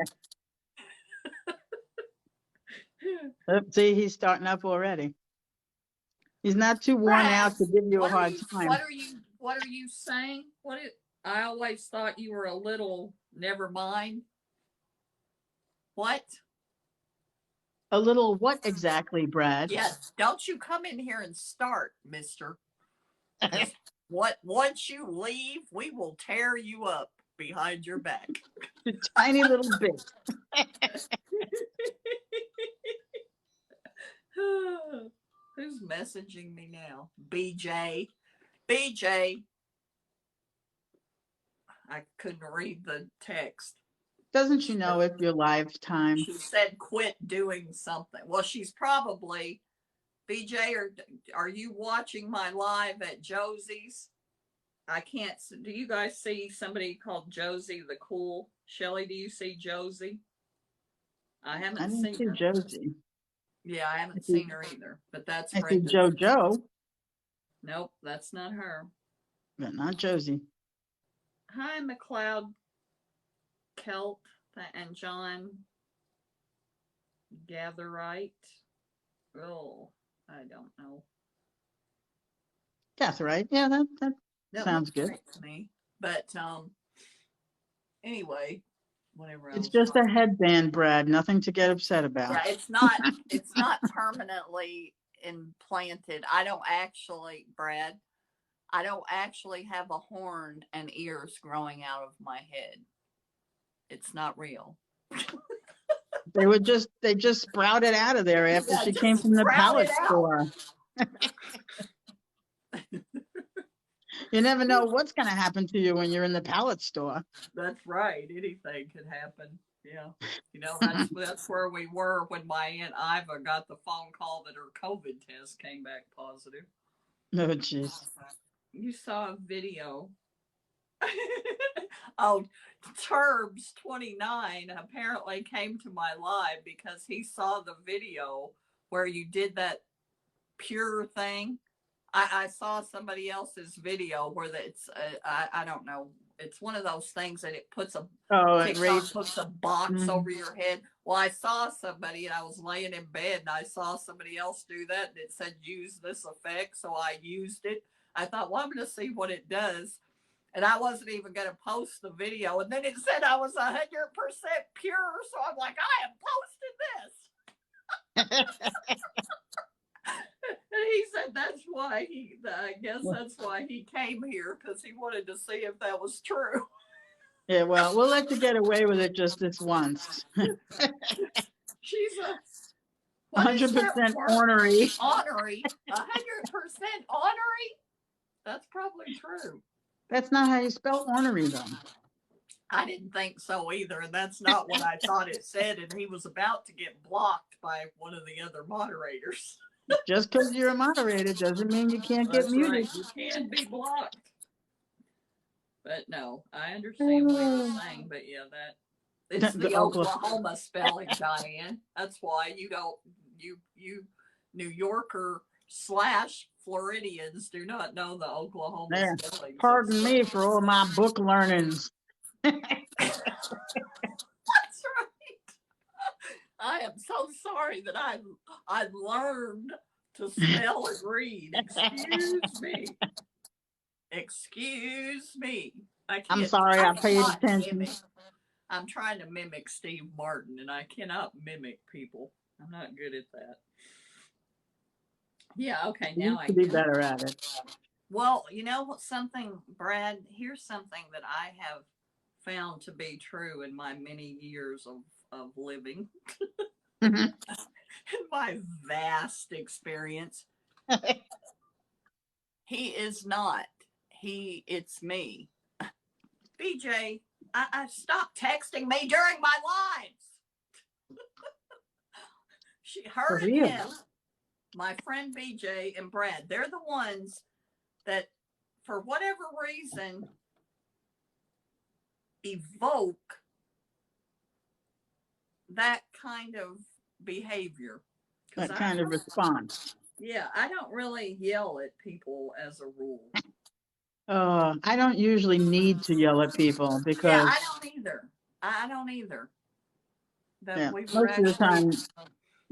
See, he's starting up already. He's not too worn out to give you a hard time. What are you saying? I always thought you were a little never mind. What? A little what exactly, Brad? Yes. Don't you come in here and start, mister. Once you leave, we will tear you up behind your back. A tiny little bit. Who's messaging me now? BJ. BJ. I couldn't read the text. Doesn't she know it's your live time? She said quit doing something. Well, she's probably, BJ, are you watching my live at Josie's? I can't, do you guys see somebody called Josie the Cool? Shelly, do you see Josie? I haven't seen her. Josie. Yeah, I haven't seen her either, but that's Brenda. I see JoJo. Nope, that's not her. But not Josie. Hi, McLeod Kelt and John Gatherite. Oh, I don't know. Gatherite, yeah, that sounds good to me. But anyway, whatever. It's just a headband, Brad. Nothing to get upset about. Yeah, it's not permanently implanted. I don't actually, Brad. I don't actually have a horn and ears growing out of my head. It's not real. They just sprouted out of there after she came from the pallet store. You never know what's going to happen to you when you're in the pallet store. That's right. Anything could happen. Yeah. You know, that's where we were when my Aunt Iva got the phone call that her COVID test came back positive. Oh, jeez. You saw a video. Oh, Turbs 29 apparently came to my live because he saw the video where you did that pure thing. I saw somebody else's video where it's I don't know. It's one of those things that it puts a puts a box over your head. Well, I saw somebody and I was laying in bed and I saw somebody else do that and it said use this effect, so I used it. I thought, well, I'm going to see what it does. And I wasn't even going to post the video. And then it said I was 100% pure. So I'm like, I am posting this. And he said that's why I guess that's why he came here, because he wanted to see if that was true. Yeah, well, we'll let you get away with it just this once. She's 100% ornery. 100% ornery? That's probably true. That's not how you spell ornery, though. I didn't think so either, and that's not what I thought it said, and he was about to get blocked by one of the other moderators. Just because you're a moderator doesn't mean you can't get muted. Right. You can be blocked. But no, I understand what you're saying, but yeah, it's the Oklahoma spelling, Diane. That's why you New Yorker / Floridians do not know the Oklahoma spelling. Pardon me for all my book learnings. That's right. I am so sorry that I learned to spell and read. Excuse me. Excuse me. I'm sorry, I paid attention. I'm trying to mimic Steve Martin, and I cannot mimic people. I'm not good at that. Yeah, okay, now I can be better at it. Well, you know something, Brad? Here's something that I have found to be true in my many years of living. In my vast experience. He is not. It's me. BJ, I stopped texting me during my lives. For Her and real. him, my friend BJ and Brad, they're the ones that, for whatever reason, evoke that kind of behavior. That kind of response. Yeah, I don't really yell at people as a rule. I don't usually need to yell at people Yeah, because I don't either. I don't either. That yeah, we were most of the actually. time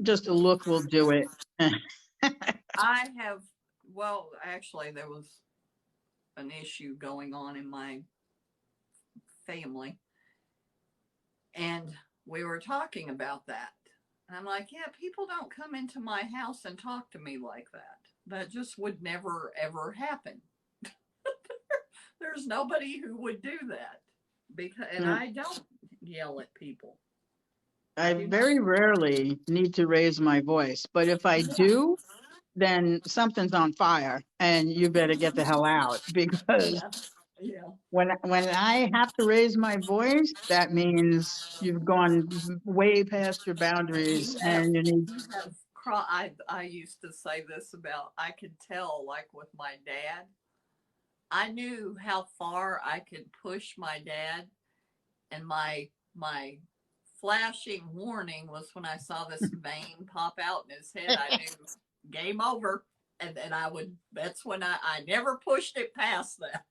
just a look will do it. I have. Well, actually, there was an issue going on in my family, and we were talking about that. And I'm like, yeah, people don't come into my house and talk to me like that. That just would never, ever happen. There's nobody who would do that. And Yeah. I don't yell at people. I I do not. very rarely need to raise my voice, but if I Yeah. do, then something's on fire and you better get the hell out because Yeah. Yeah. when I have to raise my voice, that means you've gone way past your boundaries and you need. You have I used to say this about, I could tell, like with my dad, I knew how far I could push my dad, and my flashing warning was when I saw this vein pop out in his head. I knew game over, and I would. That's when I never pushed it past that.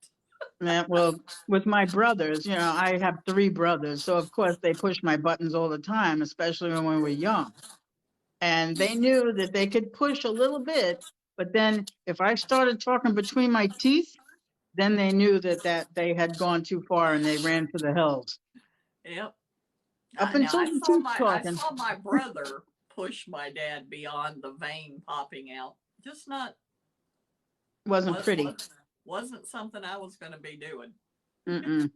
Yeah, well, with my brothers, I have three brothers, so of course they push my buttons all the time, especially when we were young. And they knew that they could push a little bit, but then if I started talking between my teeth, then they knew that they had gone too far and they ran for the hills. Yep. Up Now until the teeth I talking, saw my brother push my dad beyond the vein popping out. Just not wasn't was pretty. wasn't something I was going to be doing. Mm-mm.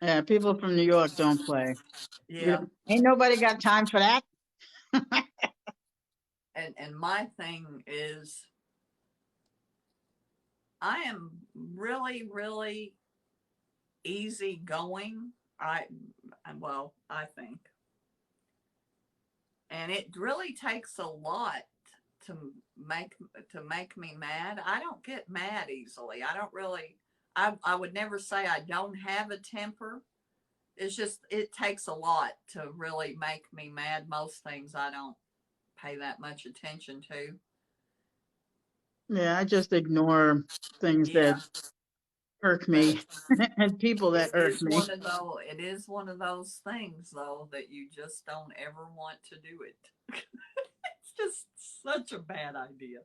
Yeah, people from New York don't play. Yeah. Ain't nobody got time for that. And my thing is, I am really, really easygoing. I think, and it really takes a lot to make to make me mad. I don't get mad easily. I don't really. I would never say I don't have a temper. It's just, it takes a lot to really make me mad. Most things I don't pay that much attention to. Yeah, I just ignore things that Yeah, irk but me and people that irk me. it is one of those things though that you just don't ever want to do it. It's just such a bad idea.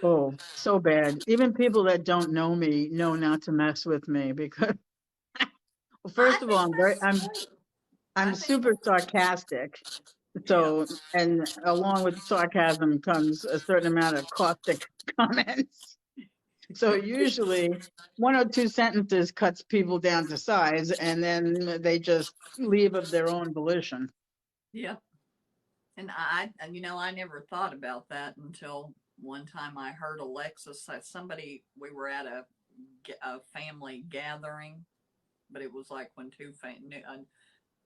Oh, so bad. Even people that don't know me know not to mess with me because, well, I first of all, think that's true. I'm I think super sarcastic. yeah. So, and along with sarcasm comes a certain amount of caustic comments. So usually one or two sentences cuts people down to size and then they just leave of their own volition. Yeah. And I never thought about that until one time I heard Alexis say, somebody, we were at a family gathering, but it was like when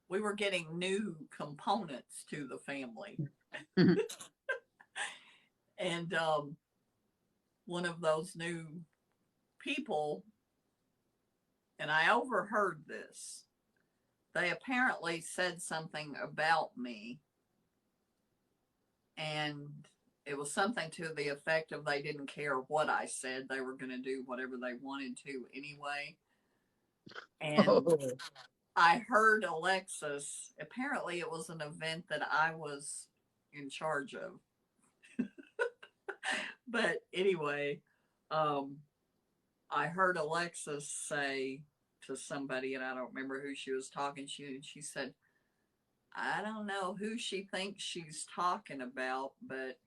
we were getting new components to the family. And one of those new people, and I overheard this, they apparently said something about me, and it was something to the effect of they didn't care what I said. They were going to do whatever they wanted to anyway. And Oh. I heard Alexis, apparently it was an event that I was in charge of. But anyway, um, I heard Alexis say to somebody, and I don't remember who she was talking to, and she said, I don't know who she thinks she's talking about, but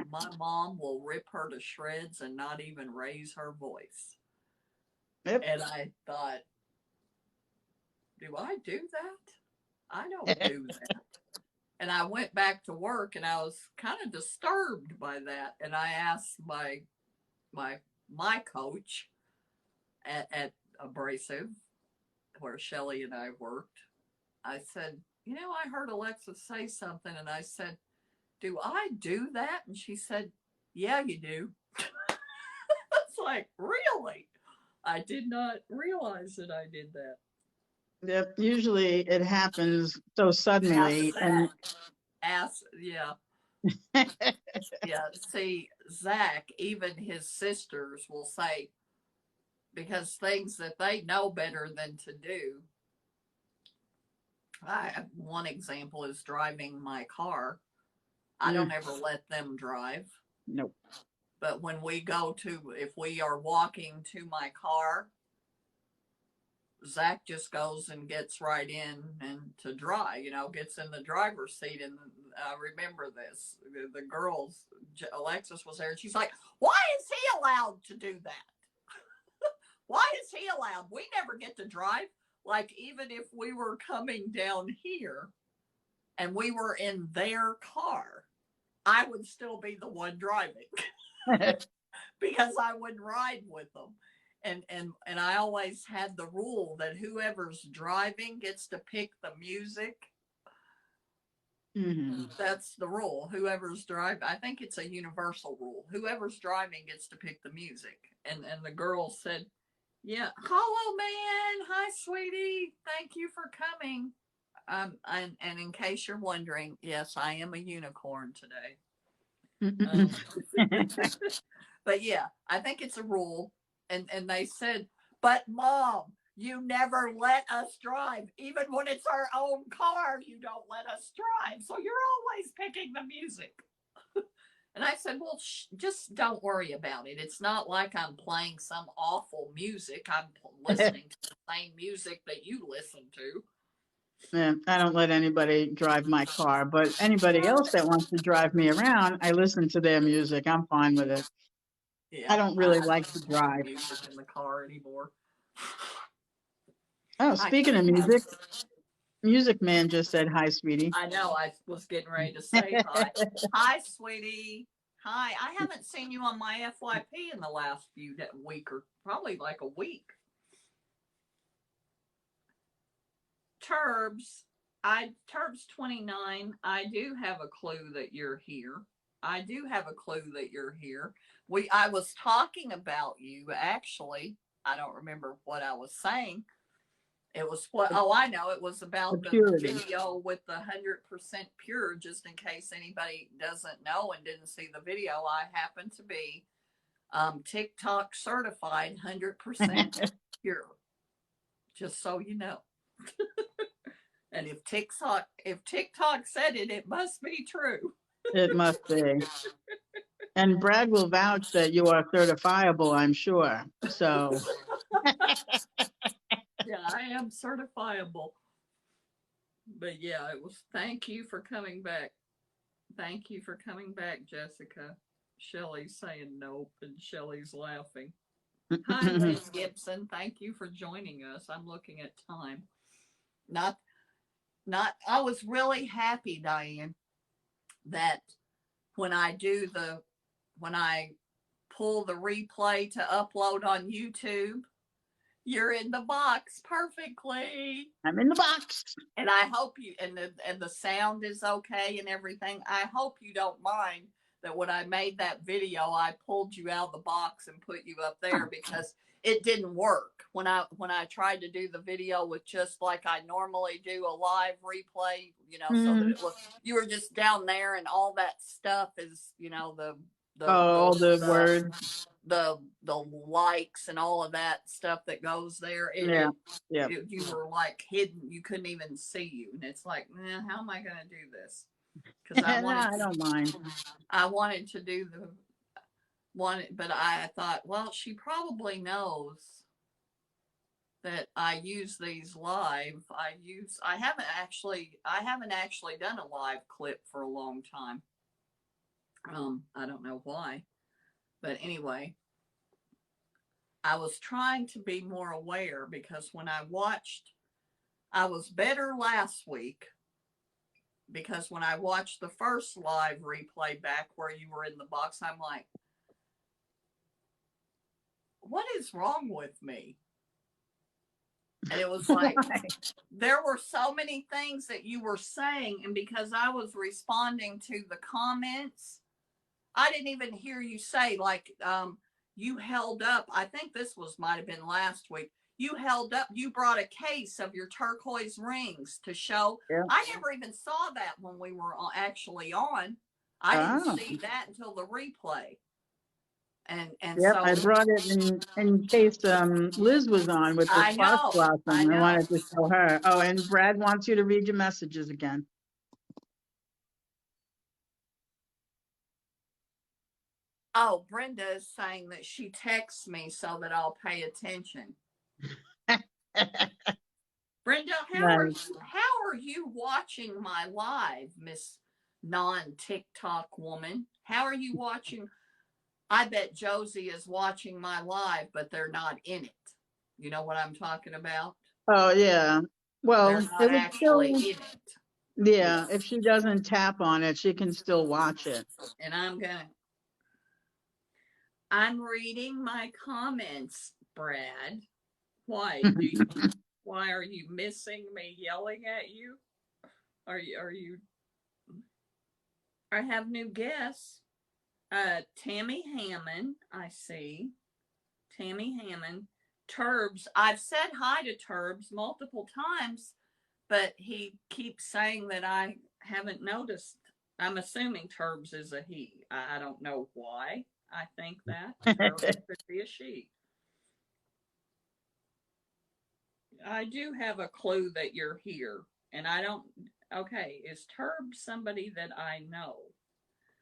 my mom will rip her to shreds and not even raise her voice. Yep. And I thought, do I do that? I don't do that. And I went back to work and I was kind of disturbed by that. And I asked my my coach at Abrasive, where Shelly and I worked, I said, you know, I heard Alexa say something, and I said, do I do that? And she said, yeah, you do. It's like, really? I did not realize that I did that. Yep, usually it happens so suddenly. And Yeah. Yeah. See, Zach, even his sisters will say, because things that they know better than to do. One example is driving my car. I don't ever let them drive. Nope. But when we go to, if we are walking to my car, Zach just goes and gets right in and to drive, you know, gets in the driver's seat. And I remember this. The girls, Alexis was there, and she's like, why is he allowed to do that? Why is he allowed? We never get to drive. Like, even if we were coming down here and we were in their car, I would still be the one driving because I wouldn't ride with them. And I always had the rule that whoever's driving gets to pick the music. Mm-hmm. That's the rule. Whoever's driving, I think it's a universal rule. Whoever's driving gets to pick the music. And the girls said, yeah, hello, man. Hi, sweetie. Thank you for coming. And in case you're wondering, yes, I am a unicorn today. But yeah, I think it's a rule. And they said, but Mom, you never let us drive. Even when it's our own car, you don't let us drive. So you're always picking the music. And I said, well, just don't worry about it. It's not like I'm playing some awful music. I'm listening to the same music that you listen to. Yeah, I don't let anybody drive my car, but anybody else that wants to drive me around, I listen to their music. I'm fine with it. Yeah, I don't really like to drive. Music in the car anymore. Oh, speaking of music, Music Man just said hi, sweetie. I know. I was getting ready to say hi. Hi, sweetie. Hi. I haven't seen you on my FYP in the last week or probably like a week. Turbs 29. I do have a clue that you're here. I do have a clue that you're here. I was talking about you actually. I don't remember what I was saying. It was what? Oh, I know. It was about the video with the 100% pure. Just in case anybody doesn't know and didn't see the video, I happen to be TikTok certified 100% pure. Just so you know. And if TikTok said it, it must be true. It must be. And Brad will vouch that you are certifiable, I'm sure. So yeah, I am certifiable. But yeah, it was. Thank you for coming back. Thank you for coming back, Jessica. Shelly's saying nope, and Shelly's laughing. Hi, Lynn Gibson. Thank you for joining us. I'm looking at time. Not. I was really happy, Diane, that when I pull the replay to upload on YouTube, you're in the box perfectly. I'm in the box. And I hope you and the sound is okay and everything. I hope you don't mind that when I made that video, I pulled you out of the box and put you up there because it didn't work. When I tried to do the video with just like I normally do a live replay, you know, so that it was you were just down there and all that stuff is, you know, the words, the likes and all of that stuff that goes there. You were like hidden. You couldn't even see you, and it's like, how am I going to do this? Because I don't mind. I wanted to do the one, but I thought, well, she probably knows that I use these live. I haven't actually done a live clip for a long time. I don't know why. But anyway, I was trying to be more aware because when I was better last week because when I watched the first live replay back where you were in the box, I'm like, what is wrong with me? And it was like, there were so many things that you were saying. And because I was responding to the comments, I didn't even hear you say, like, you held up, I think this might have been last week. You held up, you brought a case of your turquoise rings to show. Yeah. I never even saw that when we were actually on. I didn't see that until the replay. And yep, so I brought it in case Liz was on with the spark blossom. I wanted to show her. Oh, and Brad wants you to read your messages again. Oh, Brenda is saying that she texts me so that I'll pay attention. Brenda, how are you watching my live, Miss non-TikTok woman? How are you watching? I bet Josie is watching my live, but they're not in it. You know what I'm talking about? Oh, yeah. Well, they're not actually in it. Yeah, if she doesn't tap on it, she can still watch it. And I'm reading my comments, Brad. Why are you missing me yelling at you? Are you I have new guests. Tammy Hammond, I see. Tammy Hammond. Turbs. I've said hi to Turbs multiple times, but he keeps saying that I haven't noticed. I'm assuming Turbs is a he. I don't know why I think that. Turbs could be a she. I do have a clue that you're here, and I don't. Okay, is Turbs somebody that I know?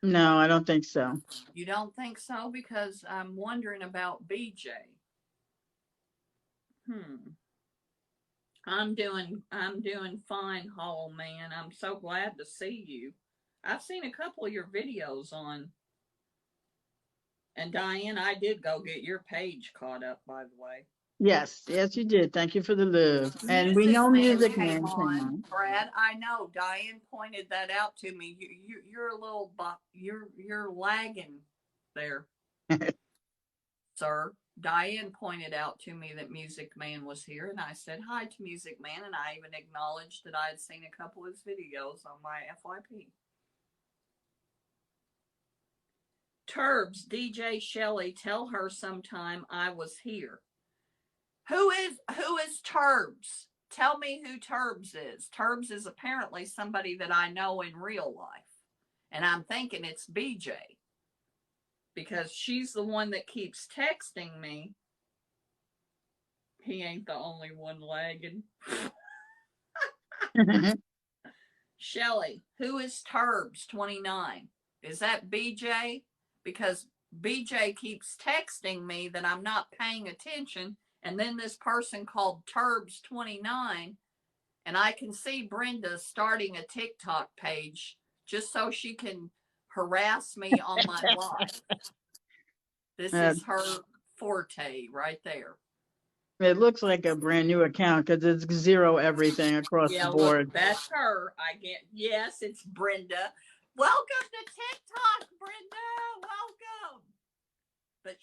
No, I don't think so. You don't think so? Because I'm wondering about BJ. I'm doing fine, Hollow Man. I'm so glad to see you. I've seen a couple of your videos on. And Diane, I did go get your page caught up, by the way. Yes, you did. Thank you for the love. And we know Music Man came on. Brad, I know. Diane pointed that out to me. You're a little, you're lagging there, sir. Diane pointed out to me that Music Man was here, and I said hi to Music Man, and I even acknowledged that I had seen a couple of his videos on my FYP. Turbs, DJ Shelley, tell her sometime I was here. Who is Turbs? Tell me who Turbs is. Turbs is apparently somebody that I know in real life. And I'm thinking it's BJ. Because she's the one that keeps texting me. He ain't the only one lagging. Shelley, who is Turbs 29? Is that BJ? Because BJ keeps texting me that I'm not paying attention. And then this person called Turbs 29, and I can see Brenda starting a TikTok page just so she can harass me on my live. This is her forte right there. It looks like a brand new account because it's zero everything across the board. Look, that's her. Yes, it's Brenda. Welcome to TikTok, Brenda. Welcome. But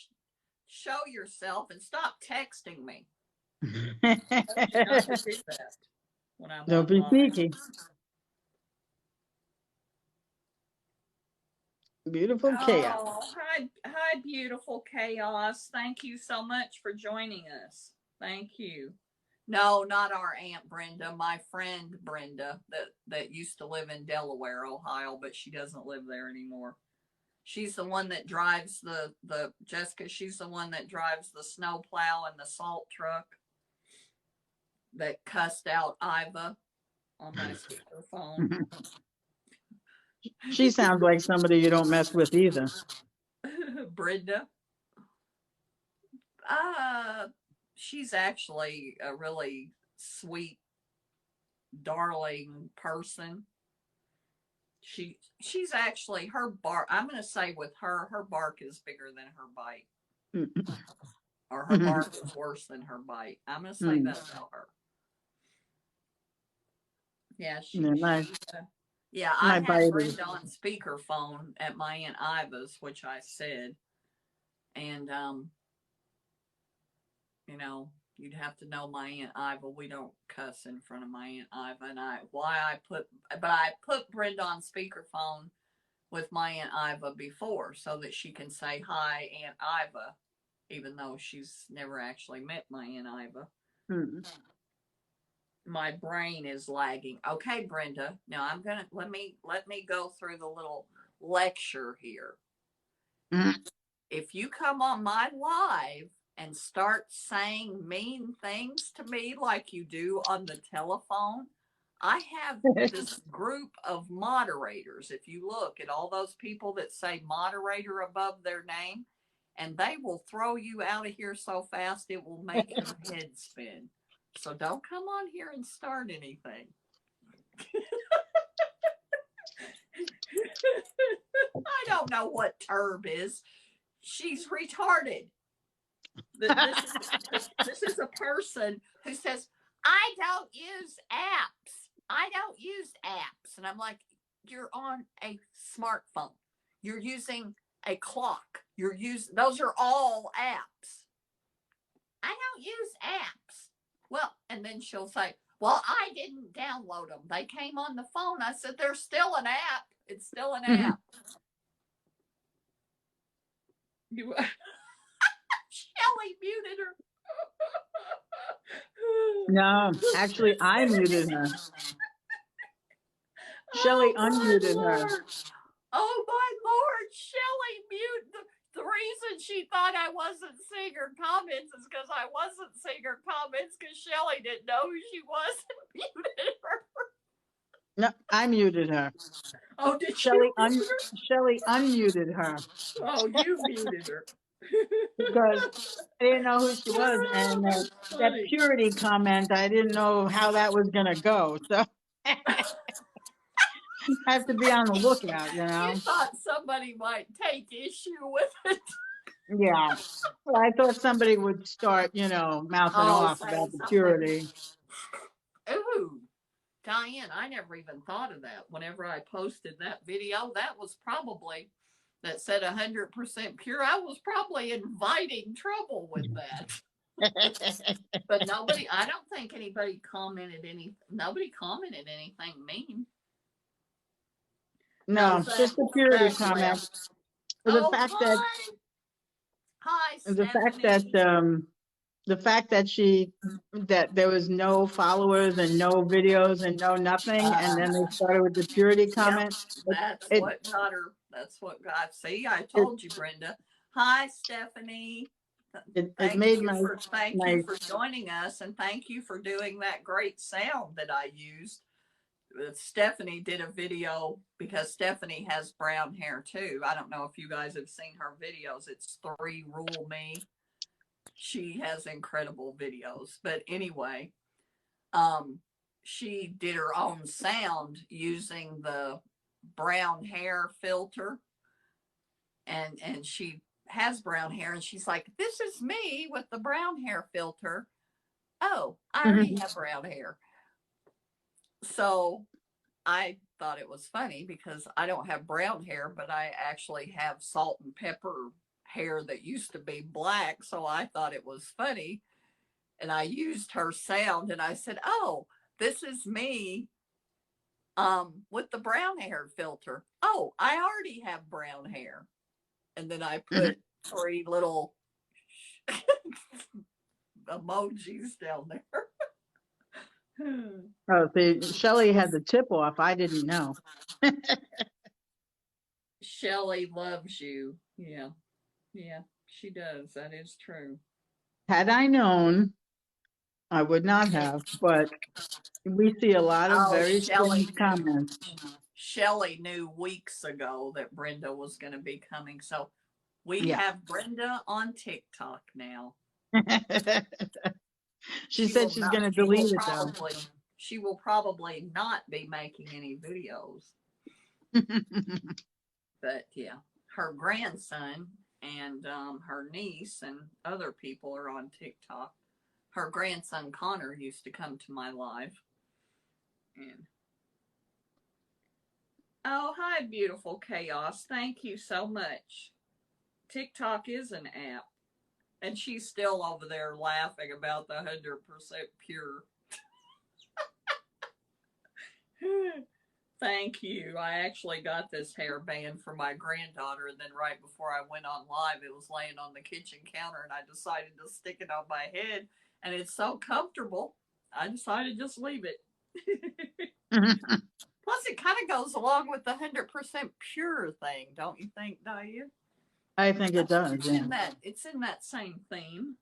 show yourself and stop texting me. Don't be sneaky. Beautiful Chaos. Oh, hi, beautiful Chaos. Thank you so much for joining us. Thank you. No, not our Aunt Brenda, my friend Brenda that used to live in Delaware, Ohio, but she doesn't live there anymore. She's the one that drives the Jessica, she's the one that drives the snow plow and the salt truck that cussed out Iva on my speakerphone. She sounds like somebody you don't mess with either. Brenda? She's actually a really sweet, darling person. She's actually, her bark, I'm going to say with her bark is bigger than her bite. Or her bark is worse than her bite. I'm going to say that about her. Yeah, I had Brenda on speakerphone at my Aunt Iva's, which I said. And you know, you'd have to know my Aunt Iva. We don't cuss in front of my Aunt Iva, and I put Brenda on speakerphone with my Aunt Iva before so that she can say hi, Aunt Iva, even though she's never actually met my Aunt Iva. Hmm. My brain is lagging. Okay, Brenda. Now I'm gonna let me go through the little lecture here. Mm. If you come on my live and start saying mean things to me like you do on the telephone, I have this group of moderators. If you look at all those people that say moderator above their name, and they will throw you out of here so fast it will make your head spin. So don't come on here and start anything. I don't know what Turb is. She's retarded. This is a person who says, I don't use apps. I don't use apps. And I'm like, you're on a smartphone. You're using a clock. Those are all apps. I don't use apps. Well, and then she'll say, well, I didn't download them. They came on the phone. I said, they're still an app. It's still an app. You Shelly muted her. No, actually, I muted her. Shelly unmuted her. Oh my Lord, Shelly muted. The reason she thought I wasn't seeing her comments is because I wasn't seeing her comments because Shelly didn't know who she was and muted her. No, I muted her. Oh, did Shelly you mute her? Shelly unmuted her. Oh, you muted her. Because I didn't know who she was, and that purity comment, I didn't know how that was going to go. So I have to be on the lookout, you know. You thought somebody might take issue with it. Yeah. Well, I thought somebody would start, you know, mouthing off about the purity. Ooh, Diane, I never even thought of that. Whenever I posted that video, that said 100% pure. I was probably inviting trouble with that. But I don't think nobody commented anything mean. No, just the purity comment. The fact that hi, the fact that there was no followers and no videos and no nothing, and then they started with the purity comment. That's what got her. That's what got. See, I told you, Brenda. Hi, Stephanie. Thank you for joining us, and thank you for doing that great sound that I used. Stephanie did a video because Stephanie has brown hair too. I don't know if you guys have seen her videos. It's 3 Rule Me. She has incredible videos. But anyway, she did her own sound using the brown hair filter. And she has brown hair, and she's like, this is me with the brown hair filter. Oh, I already have brown hair. So I thought it was funny because I don't have brown hair, but I actually have salt and pepper hair that used to be black. So I thought it was funny. And I used her sound and I said, oh, this is me with the brown hair filter. Oh, I already have brown hair. And then I put 3 little emojis down there. Oh, see, Shelly had the tip off. I didn't know. Shelly loves you. Yeah. Yeah, she does. That is true. Had I known, I would not have. But we see a lot of very strange comments. Shelly knew weeks ago that Brenda was going to be coming. So we have Brenda on TikTok now. She said she's going to delete it though. She will probably not be making any videos. But yeah, her grandson and her niece and other people are on TikTok. Her grandson Connor used to come to my live. And oh, hi, beautiful chaos. Thank you so much. TikTok is an app. And she's still over there laughing about the 100% pure. Thank you. I actually got this hairband for my granddaughter, and then right before I went on live, it was laying on the kitchen counter, and I decided to stick it on my head, and it's so comfortable. I decided to just leave it. Plus, it kind of goes along with the 100% pure thing, don't you think, Diane? I think it does. It's in that. It's in that same theme.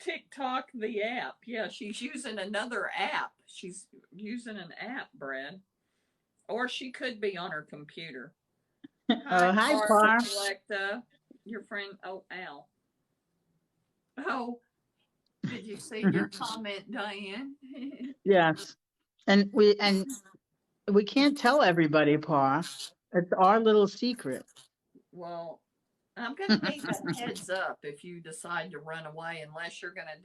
TikTok, the app. Yeah, she's using another app. She's using an app, Brad. Or she could be on her computer. Hi, Par. Collecta. Your friend, Al. Oh, did you see your comment, Diane? Yes. And we can't tell everybody, Pa. It's our little secret. Well, I'm going to need a heads up if you decide to run away, unless you're going to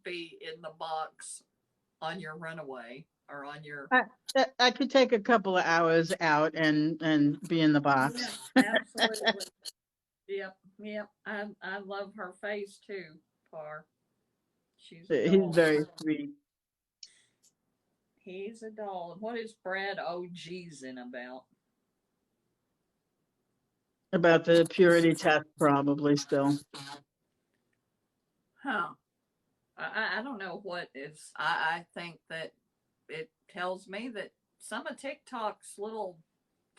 be in the box on your runaway or on your. I could take a couple of hours out and be in the box. Yeah, absolutely. Yep. I love her face too, Par. He's very sweet. He's a doll. What is Brad OG'ing about? About the purity test, probably still. Huh. I don't know what is. I think that it tells me that some of TikTok's little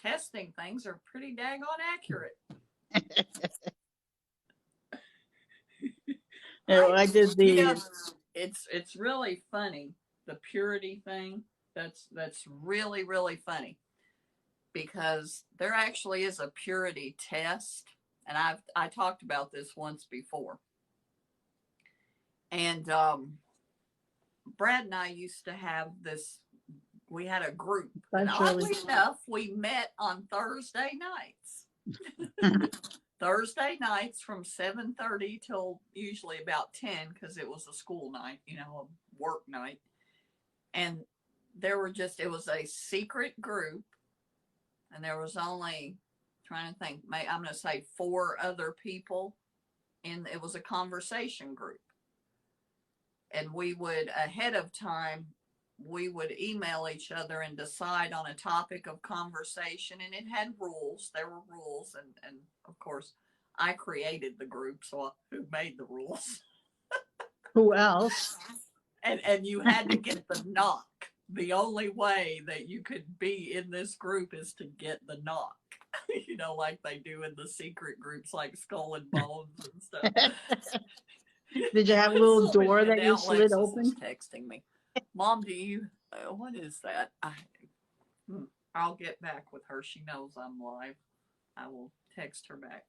testing things are pretty daggone accurate. I did the. Yes, it's really funny, the purity thing. That's really, really funny, because there actually is a purity test, and I talked about this once before. And Brad and I used to have this. We had a group, and oddly enough, we met on Thursday nights. Thursday nights from 7:30 till usually about 10, because it was a school night, a work night. And it was a secret group, and there was only, trying to think, I'm going to say 4 other people, and it was a conversation group. And we would, ahead of time, we would email each other and decide on a topic of conversation, and it had rules. There were rules, and of course, I created the group, so who made the rules? Who else? And you had to get the knock. The only way that you could be in this group is to get the knock. Like they do in the secret groups, like Skull and Bones and stuff. Did you have a little door that you slid open? Texting me, Mom, do you? What is that? I'll get back with her. She knows I'm live. I will text her back.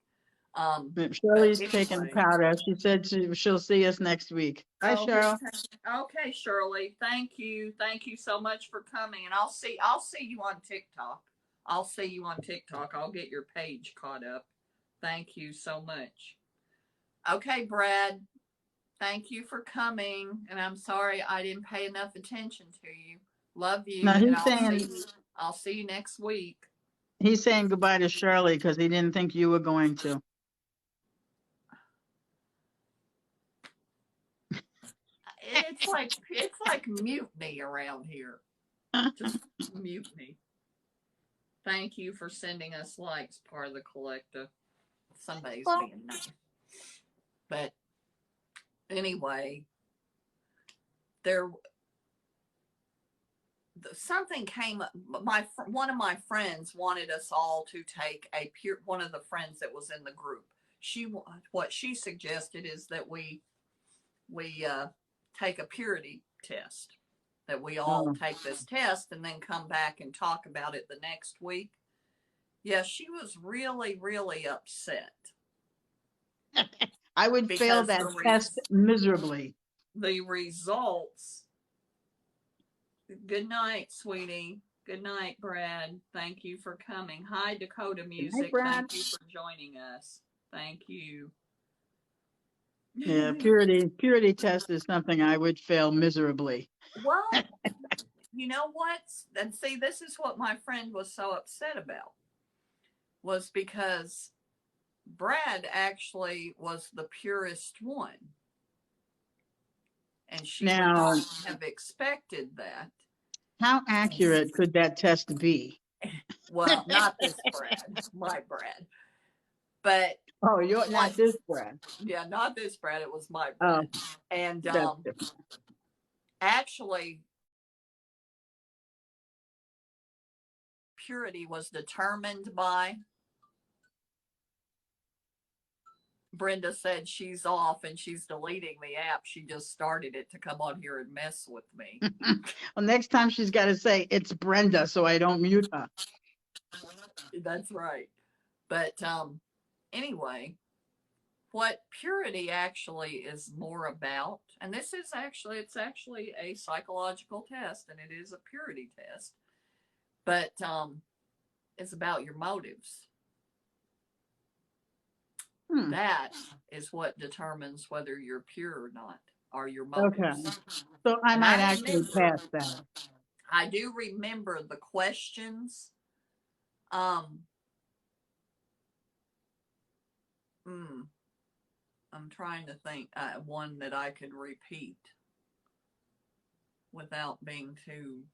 Shirley's taking powder. She said she'll see us next week. Hi, Cheryl. Okay, Shirley. Thank you so much for coming, and I'll see you on TikTok. I'll get your page caught up. Thank you so much. Okay, Brad. Thank you for coming, and I'm sorry I didn't pay enough attention to you. Love you. Now I'll see you next week. He's saying goodbye to Shirley because he didn't think you were going to. It's like mutiny around here. Just mutiny. Thank you for sending us likes, part of the collective. Somebody's being nice. But anyway, something came up. One of my friends wanted us all to take one of the friends that was in the group. What she suggested is that we take a purity test, that we all take this test and then come back and talk about it the next week. Yeah, she was really, really upset. I would fail that test miserably. The results. Good night, sweetie. Good night, Brad. Thank you for coming. Hi, Dakota Music. Thank you for joining us. Thank you. Yeah, purity test is something I would fail miserably. Well, you know what? And see, this is what my friend was so upset about. was because Brad actually was the purest one. And she would Now, not have expected that. how accurate could that test be? Well, not this Brad, my Brad. But Oh, you're not this Brad. Yeah, not this Brad. It was my Oh, Brad. And that's different. actually, purity was determined by. Brenda said she's off and she's deleting the app. She just started it to come on here and mess with me. Well, next time she's got to say it's Brenda, so I don't mute her. That's right. But anyway, what purity actually is more about, and this is actually, it's actually a psychological test, and it is a purity test, but it's about your motives. That is what determines whether you're pure or not, are your motives. Okay. So I might actually pass that. I do remember the questions. I'm trying to think one that I could repeat without being too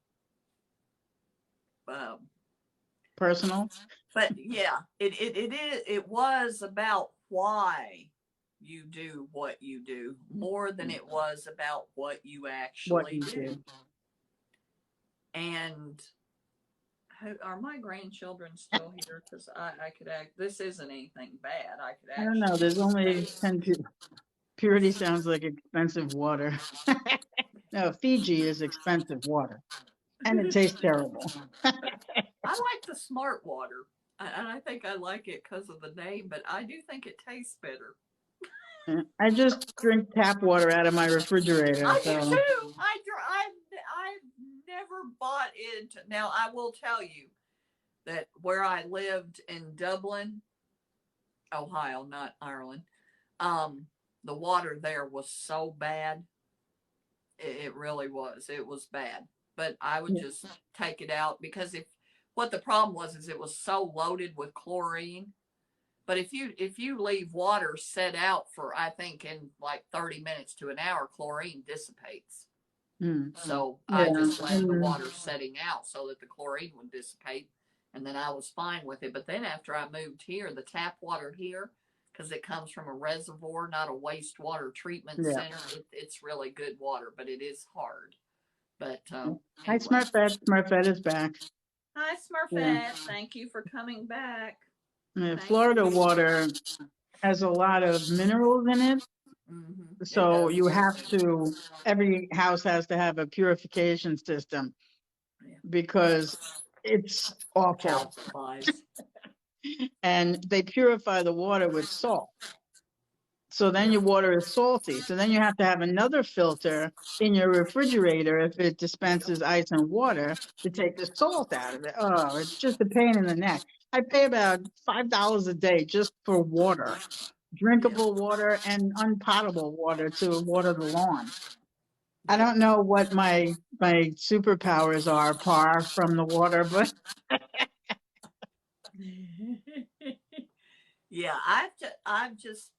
personal. But yeah, it was about why you do what you do more than it was about what you actually do. And are my grandchildren still here? Because I could act. This isn't anything bad. I could. I don't know. There's only 10 people. Purity sounds like expensive water. No, Fiji is expensive water, and it tastes terrible. I like the smart water, and I think I like it because of the name. But I do think it tastes better. I just drink tap water out of my refrigerator. I do too. I've never bought into. Now I will tell you that where I lived in Dublin, Ohio, not Ireland, the water there was so bad. It really was. It was bad. But I would just take it out because what the problem was is it was so loaded with chlorine. But if you leave water set out for, I think, in like 30 minutes to an hour, chlorine dissipates. So I just let the water setting out so that the chlorine would dissipate, and then I was fine with it. But then after I moved here, the tap water here, because it comes from a reservoir, not a wastewater treatment center, it's really good water, but it is hard. But anyway. Hi, Smurfette. Smurfette is back. Hi, Smurfette. Thank you for coming back. Florida water has a lot of minerals in it. So you have to, every house has to have a purification system because it's awful. And they purify the water with salt. So then your water is salty. So then you have to have another filter in your refrigerator if it dispenses ice and water to take the salt out of it. Oh, it's just a pain in the neck. I pay about $5 a day just for water, drinkable water and unpotable water to water the lawn. I don't know what my superpowers are apart from the water, but yeah, I've just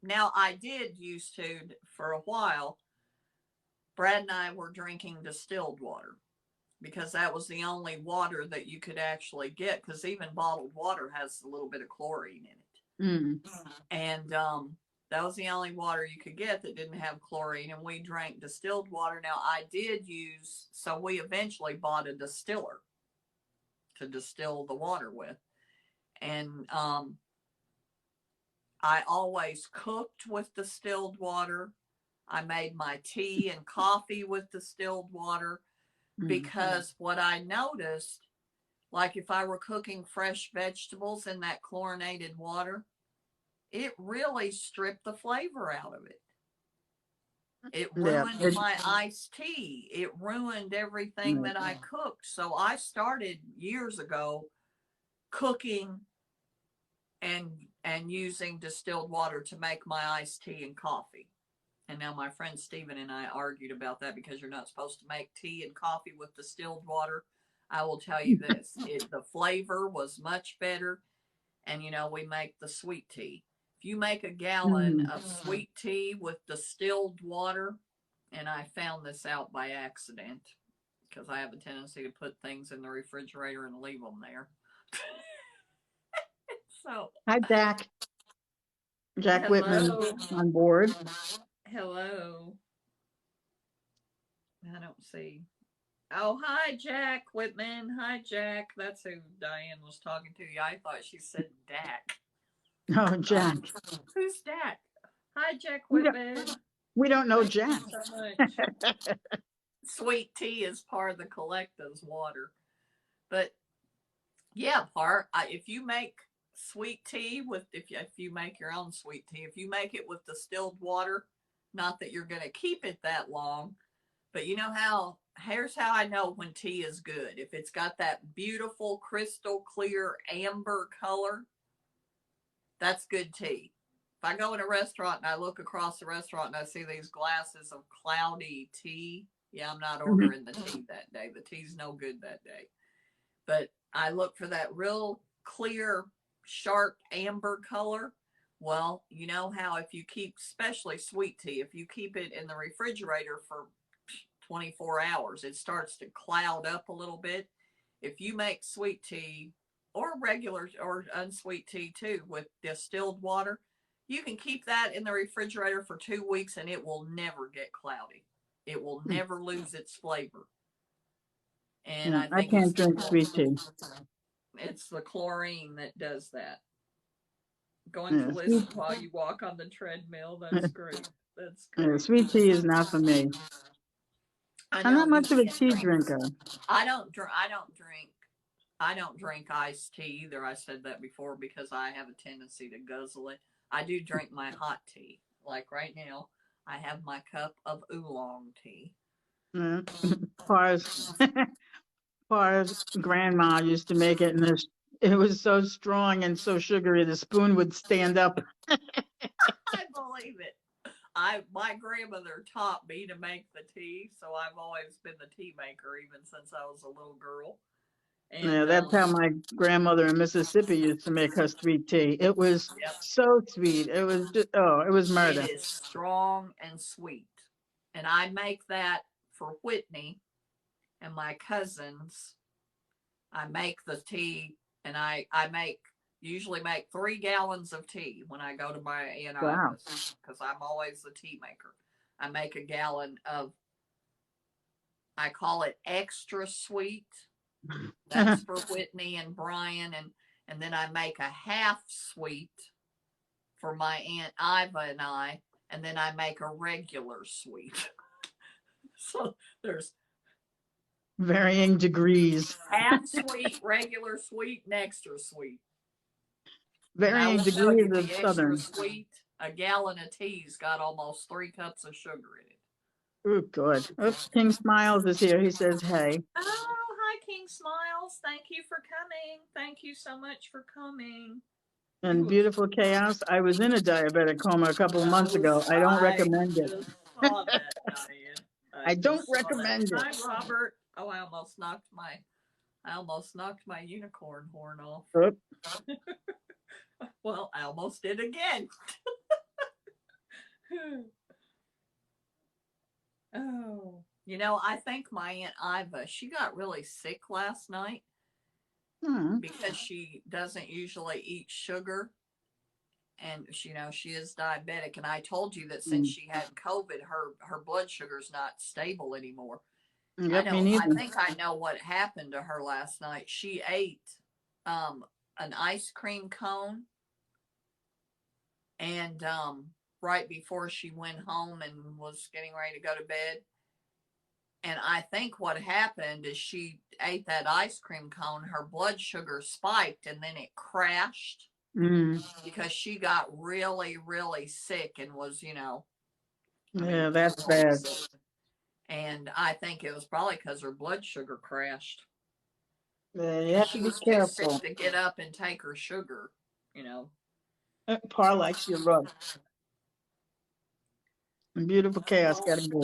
now I did used to for a while. Brad and I were drinking distilled water because that was the only water that you could actually get, because even bottled water has a little bit of chlorine in it. And that was the only water you could get that didn't have chlorine, and we drank distilled water. Now I did so we eventually bought a distiller to distill the water with. And I always cooked with distilled water. I made my tea and coffee with distilled water because what I noticed, like if I were cooking fresh vegetables in that chlorinated water, it really stripped the flavor out of it. It ruined my iced tea. It ruined everything that I cooked. So I started years ago cooking and using distilled water to make my iced tea and coffee. And now my friend Stephen and I argued about that because you're not supposed to make tea and coffee with distilled water. I will tell you this, the flavor was much better. and we make the sweet tea. If you make a gallon Mm. of sweet tea with distilled water, and I found this out by accident because I have a tendency to put things in the refrigerator and leave them there. So, Hi, Jack. Jack Whitman hello. on board. Hello. I don't see. Oh, hi, Jack Whitman. Hi, Jack. That's who Diane was talking to. Yeah, I thought she said Dak. Oh, Jack. Who's Dak? Hi, Jack We don't, Whitman. we don't know Thank Jack. you so much. Sweet tea is part of the collector's water. But yeah, if you make sweet tea with, if you make your own sweet tea, if you make it with distilled water, not that you're going to keep it that long, but here's how I know when tea is good. If it's got that beautiful crystal clear amber color, that's good tea. If I go in a restaurant and I look across the restaurant and I see these glasses of cloudy tea, yeah, I'm not ordering the tea that day. The tea's no good that day. But I look for that real clear, sharp amber color. Well, you know how if you keep, especially sweet tea, if you keep it in the refrigerator for 24 hours, it starts to cloud up a little bit. If you make sweet tea or regular or unsweet tea too with distilled water, you can keep that in the refrigerator for 2 weeks and it will never get cloudy. It will never lose its flavor. And I I think can't drink sweet tea. It's the chlorine that does that. Going to Yeah, listen while you walk on the treadmill. That's great. That's yeah, great. sweet tea is not for me. I I'm know not you much of a can't tea drink. drinker. I don't drink. I don't drink iced tea either. I said that before because I have a tendency to guzzle it. I do drink my hot tea. Like right now, I have my cup of oolong tea. Yeah. Par's, Par's grandma used to make it, and it was so strong and so sugary, the spoon would stand up. I believe it. My grandmother taught me to make the tea, so I've always been the tea maker even since I was a little girl. Yeah, And that's how my grandmother in Mississippi used to make her sweet tea. It was yep, so sweet. It was just, oh, it was it murder. is strong and sweet. And I make that for Whitney and my cousins. I make the tea, and I usually make 3 gallons of tea when I go to my Aunt Wow. Iva's because I'm always the tea maker. I make a gallon of, I call it extra sweet. That's for Whitney and Brian, and then I make a half sweet for my Aunt Iva and I, and then I make a regular sweet. So there's Varying degrees. half sweet, regular sweet, and extra sweet. And I Varying will tell degrees you, of the extra southern. sweet, a gallon of tea's got almost 3 cups of sugar in it. Oh, good. Oh, King Smiles is here. He says, hey. Oh, hi, King Smiles. Thank you for coming. Thank you so much for coming. And Beautiful Chaos. I was in a diabetic coma a couple of months ago. I don't I recommend it. just saw that, Diane. I I don't just saw that. recommend it. Hi, Robert. Oh, I almost knocked my unicorn horn off. Oh. Well, I almost did again. Oh, I think my Aunt Iva, she got really sick last night because she doesn't usually eat sugar. And she is diabetic. And I told you that since she had COVID, her blood sugar's not stable anymore. Yep, me neither. I think I know what happened to her last night. She ate an ice cream cone, and right before she went home and was getting ready to go to bed. And I think what happened is she ate that ice cream cone, her blood sugar spiked, and then it crashed because she got really, really sick and was, yeah, that's bad. Sick. And I think it was probably because her blood sugar crashed. You have she to be was careful. too sick to get up and take her sugar, Par likes your rug. Beautiful Chaos got to go.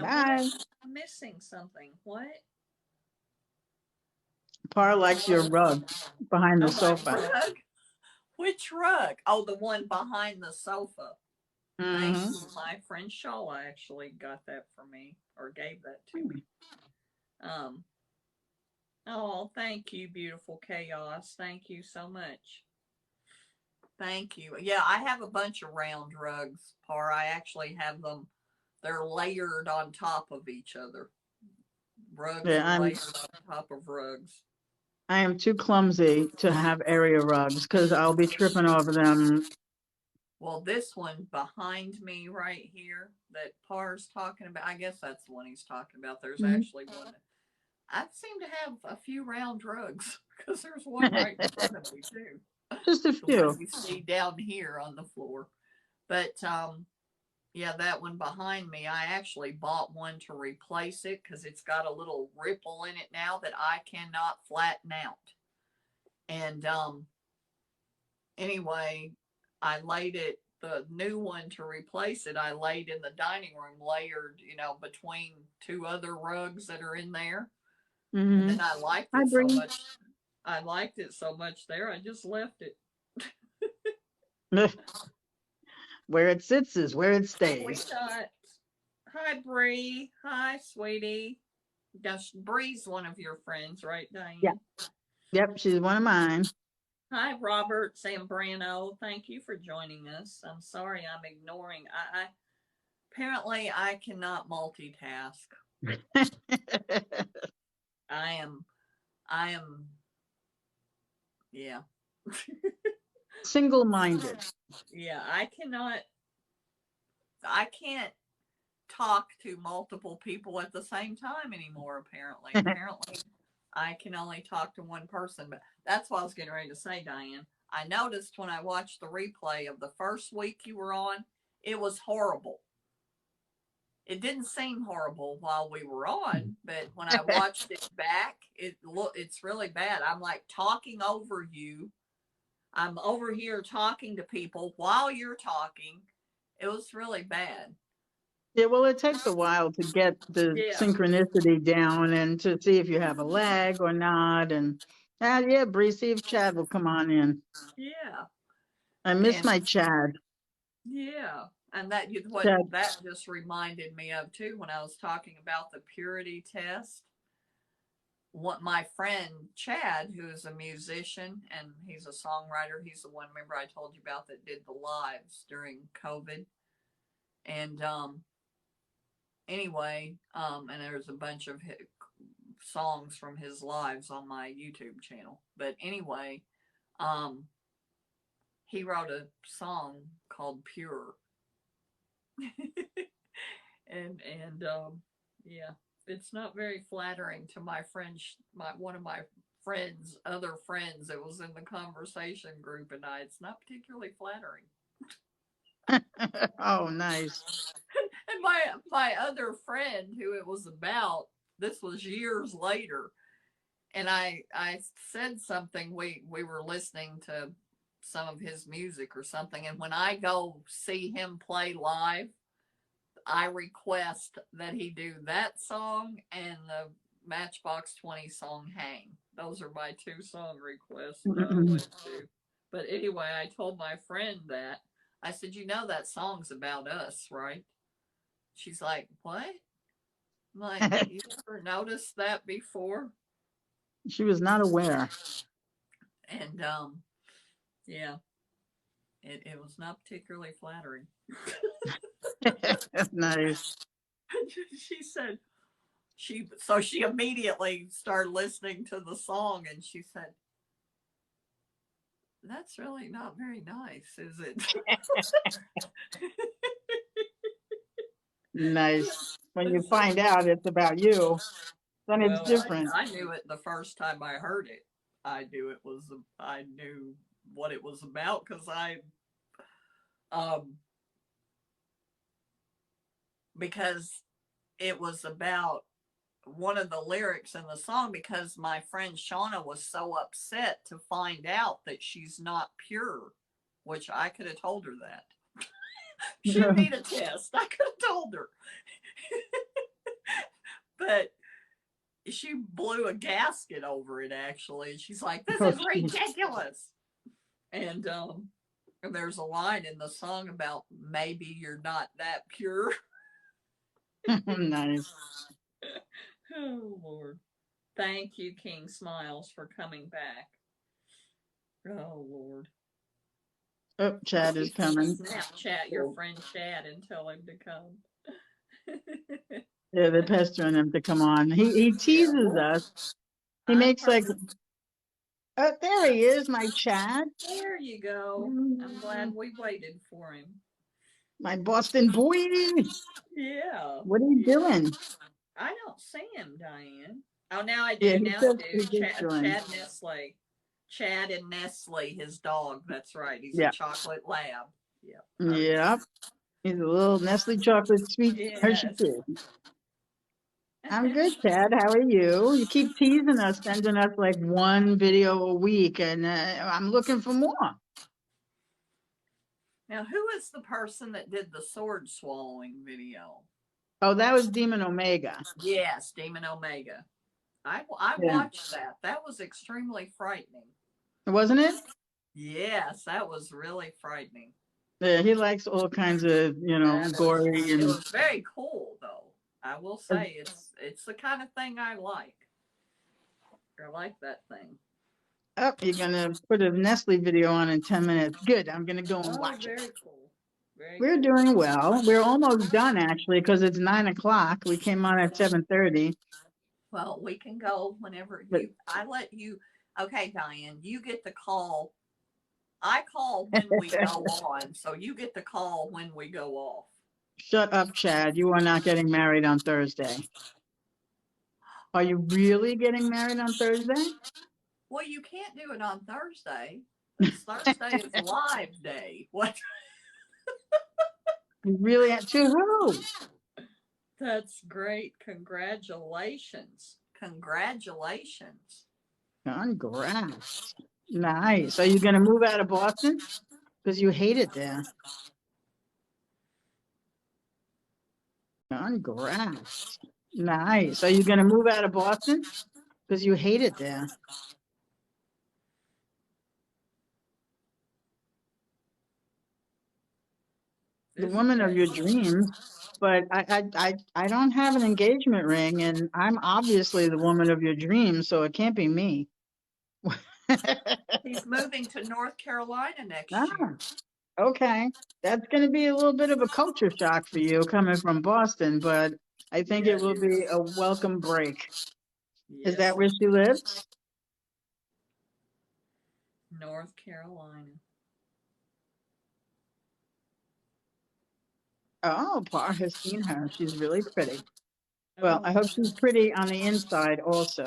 Bye. I'm missing something. What? Par likes your rug behind the sofa. Rug? Which rug? Oh, the one behind the sofa. Thank Mm-hmm. you. My friend Shaw actually got that for me or gave that to me. Um, oh, thank you, beautiful chaos. Thank you so much. Thank you. Yeah, I have a bunch of round rugs, Par. I actually have them. They're layered on top of each other. Rugs Yeah, are layered on top of rugs. I am too clumsy to have area rugs because I'll be tripping over them. Well, this one behind me right here that Par's talking about, I guess that's the one he's talking about. There's Mhm. actually one. I seem to have a few round rugs because there's one right in front of me too. Just a The one few. you see down here on the floor. But yeah, that one behind me, I actually bought one to replace it because it's got a little ripple in it now that I cannot flatten out. And anyway, I laid it, the new one to replace it, I laid in the dining room layered, between two other rugs that are in there. And Mm-hmm. then I liked Hi, it so Bree. much. I liked it so much there, I just left it. Where it sits is where it We stays. thought, hi, Bree. Hi, sweetie. Bree's one of your friends, right, Yeah. Diane? Yep, she's one of mine. Hi, Robert Zambrano. Thank you for joining us. I'm sorry I'm ignoring. I apparently I cannot multitask. I am I am yeah. Single-minded. Yeah, I can't talk to multiple people at the same time anymore apparently. Apparently I can only talk to one person, but that's what I was getting ready to say, Diane. I noticed when I watched the replay of the first week you were on, it was horrible. It didn't seem horrible while we were on, but when I watched it back, it's really bad. I'm like talking over you. I'm over here talking to people while you're talking. It was really bad. Yeah, well, it takes a while to get the Yeah. synchronicity down and to see if you have a lag or not. And yeah, Bree, see if Chad will come on in. Yeah. I miss And my Chad. yeah. And what Chad. that just reminded me of too when I was talking about the purity test. What my friend Chad, who is a musician and he's a songwriter, he's the one, remember I told you about, that did the lives during COVID. And anyway, and there's a bunch of songs from his lives on my YouTube channel. But anyway, um, he wrote a song called Pure. and yeah, it's not very flattering to my friend, one of my friends, other friends that was in the conversation group, and it's not particularly flattering. Oh, nice. And my other friend who it was about, this was years later, and I said something. We were listening to some of his music or something, and when I go see him play live, I request that he do that song and the Matchbox 20 song Hang. Those are my two song requests when I went to. But anyway, I told my friend that. I said, that song's about us, right? She's like, what? I'm like, you ever noticed that before? She was not aware. And yeah, it was not particularly flattering. Nice. She said, she immediately started listening to the song and she said, that's really not very nice, is it? Nice. When you find out it's about you, then it's Well, different. I knew it the first time I heard it. I knew what it was about because um because it was about one of the lyrics in the song, because my friend Shauna was so upset to find out that she's not pure, which I could have told her that. She didn't need a test. I could have told her. But she blew a gasket over it, actually. She's like, this Oh, is ridiculous. And there's a line in the song about maybe you're not that pure. Nice. Oh, Lord. Thank you, King Smiles, for coming back. Oh, Lord. Oh, Chad is coming. Snapchat your friend Chad and tell him to come. Yeah, they're pestering him to come on. He teases us. He makes like, oh, there he is, my Chad. There you go. I'm glad we waited for him. My Boston boy. Yeah. What are you doing? I don't see him, Diane. Oh, now I do. Yeah, Now I do. just Chad Nestle. Chad and Nestle, his dog. That's right. He's a chocolate lab. Yep. Yep. He's a little Nestle chocolate sweet Hershey Yes. kid. I'm good, Chad. How are you? You keep teasing us, sending us like one video a week, and I'm looking for more. Now, who is the person that did the sword swallowing video? Oh, that was Demon Omega. Yes, Demon Omega. I watched that. That was extremely frightening. Wasn't it? Yes, that was really frightening. Yeah, he likes all kinds of, gory and. It was very cool, though. I will say it's the kind of thing I like. I like that thing. Oh, you're gonna put a Nestle video on in 10 minutes. Good. I'm gonna go and watch very it. Cool. Very We're cool. doing well. We're almost done actually because it's 9:00. We came on at 7:30. Well, we can go whenever I let you. Okay, Diane, you get the call. I call when we go on, so you get the call when we go off. Shut up, Chad. You are not getting married on Thursday. Are you really getting married on Thursday? Well, you can't do it on Thursday. Thursday is live day. What? You really have to who? That's great. Congratulations. Congratulations. Congrats. Nice. Are you going to move out of Boston? Because you hate it there. Congrats. Nice. Are you going to move out of Boston? Because you hate it there. The woman of your dreams, but I don't have an engagement ring, and I'm obviously the woman of your dreams, so it can't be me. He's moving to North Carolina next year. Okay. That's going to be a little bit of a culture shock for you coming from Boston, but I think it will be a welcome break. Yes. Is that where she lives? North Carolina. Oh, Par has seen her. She's really pretty. Well, I hope she's pretty on the inside also.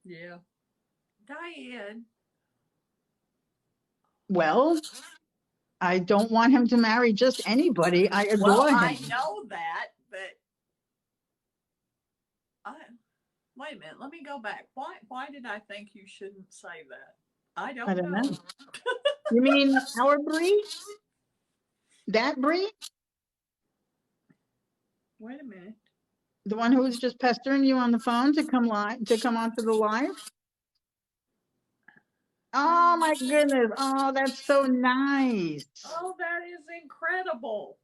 Yeah. Diane. Well, I don't want him to marry just anybody. I adore him. I know that, but wait a minute. Let me go back. Why did I think you shouldn't say that? I don't know. You mean our Bree? That Bree? Wait a minute. The one who was just pestering you on the phone to come onto the live? Oh my goodness. Oh, that's so nice. Oh, that is incredible.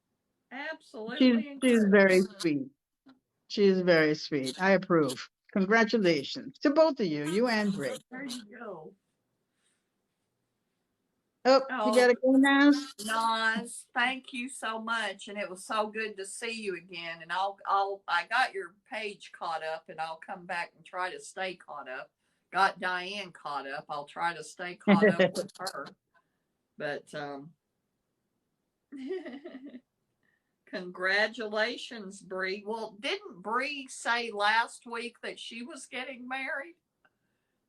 Absolutely incredible. She's very sweet. She is very sweet. I approve. Congratulations to both of you, you and Bree. There you go. Oh, you gotta go, Naz. Naz, thank you so much, and it was so good to see you again. And I got your page caught up, and I'll come back and try to stay caught up. Got Diane caught up. I'll try to stay caught up with her. But congratulations, Bree. Well, didn't Bree say last week that she was getting married?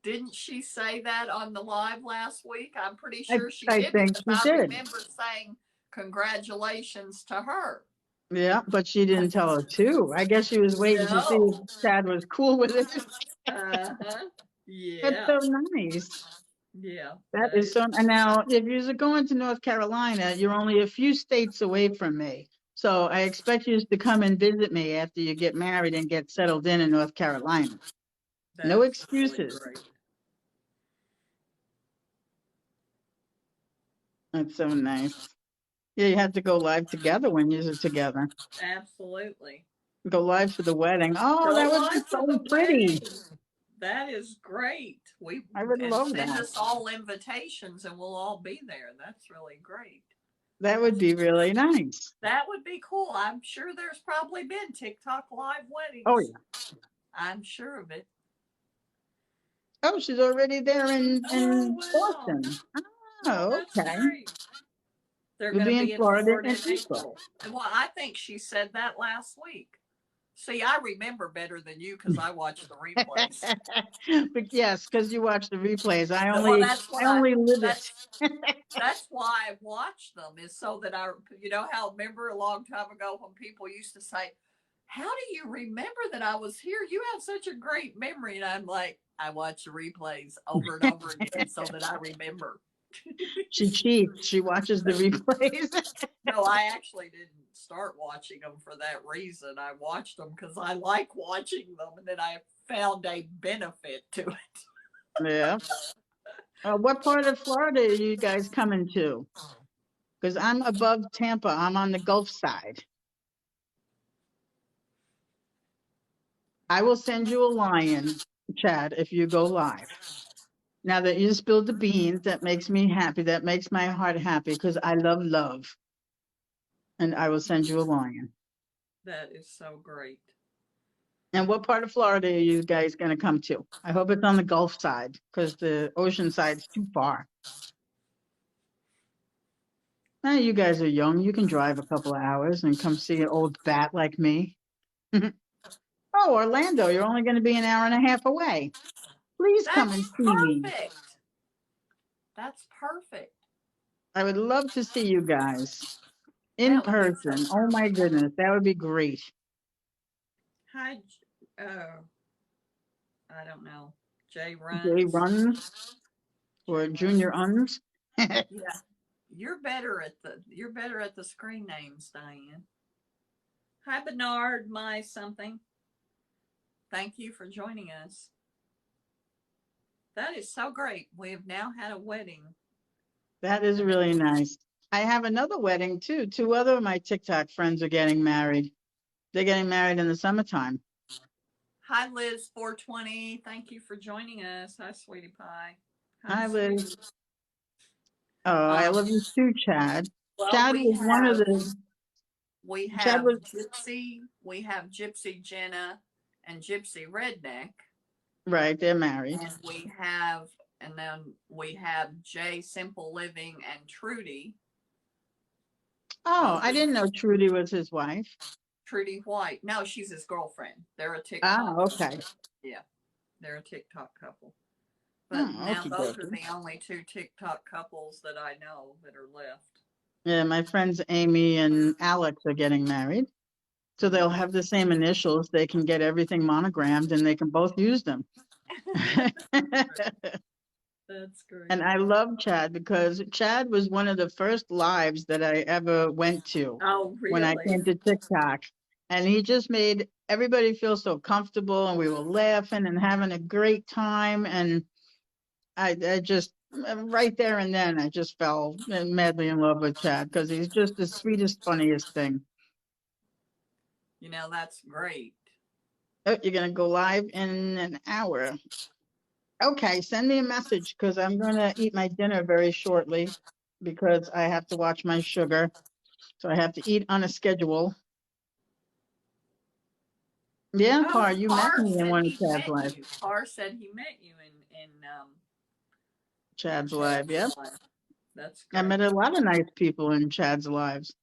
Didn't she say that on the live last week? I'm pretty sure she did. I think she did. I remember saying congratulations to her. Yeah, but she didn't tell her too. I guess she was waiting to see if Chad was cool with it. Yeah. That's so nice. Yeah. That is so. And now, if you're going to North Carolina, you're only a few states away from me. So I expect you to come and visit me after you get married and get settled in North Carolina. No excuses. Really That's so nice. Yeah, you have to go live together when you're together. Absolutely. Go live for the wedding. Oh, Go that would be live for so the pretty. wedding. That is great. I would And love send that. us all invitations and we'll all be there. That's really great. That would be really nice. That would be cool. I'm sure there's probably been TikTok live Oh, weddings. yeah. I'm sure of it. Oh, she's already there Oh in wow. Boston. Oh, Oh, that's okay. great. They're We'll going to be in be in Florida Florida in in April. April. Well, I think she said that last week. See, I remember better than you because I watched the replays. But yes, because you watch the replays. Well, that's I what only live it. that's why I watch them is so that you know how remember a long time ago when people used to say, how do you remember that I was here? You have such a great memory. And I'm like, I watch the replays over and over again so that I remember. She cheats. She watches the replays. No, I actually didn't start watching them for that reason. I watched them because I like watching them, and then I found a benefit to it. Yeah. What part of Florida are you guys coming to? Because I'm above Tampa. I'm on the Gulf side. I will send you a lion, Chad, if you go live. Now that you spilled the beans, that makes me happy. That makes my heart happy because I love love. And I will send you a lion. That is so great. And what part of Florida are you guys going to come to? I hope it's on the Gulf side because the ocean side's too far. Now, you guys are young. You can drive a couple of hours and come see an old bat like me. Oh, Orlando, you're only going to be an hour and a half away. Please come and That's see me. perfect. That's perfect. I would love to see you guys in That would be so person. Oh my perfect. goodness, that would be great. Hi, I don't know. Jay Jay runs. runs Jay or runs. Junior Uns. Yeah, you're better at the screen names, Diane. Hi, Bernard. My something. Thank you for joining us. That is so great. We have now had a wedding. That is really nice. I have another wedding too. Two other of my TikTok friends are getting married. They're getting married in the summertime. Hi, Liz 420. Thank you for joining us. Hi, Sweetie Pie. Hi, Hi, Sweetie. Liz. Oh, I Um, love you too, Chad. well, Chad was one of the. we Chad have was Gypsy Jenna and Gypsy Redneck, right. They're married. and then we have Jay Simple Living and Trudy. Oh, Both I of didn't know Trudy was his wife. Trudy White. No, she's his girlfriend. They're a Ah, TikTok. okay. Yeah, they're a TikTok couple. But Oh, now okay, those are dokie. the only two TikTok couples that I know that are left. Yeah, my friends Amy and Alex are getting married. So they'll have the same initials. They can get everything monogrammed and they can both use them. That's great. And I love Chad because Chad was one of the first lives that I ever went to Oh, when I really? came to TikTok. And he just made everybody feel so comfortable and we were laughing and having a great time. And I just, right there and then, I just fell madly in love with Chad because he's just the sweetest, funniest thing. That's great. Oh, you're going to go live in an hour. Okay, send me a message because I'm going to eat my dinner very shortly because I have to watch my sugar. So I have to eat on a schedule. Yeah, Oh, Par, you met Carr me in said one of he Chad's met live. you. Carr said he met you in Chad's live, yep. Chad's life. That's I great. met a lot of nice people in Chad's lives.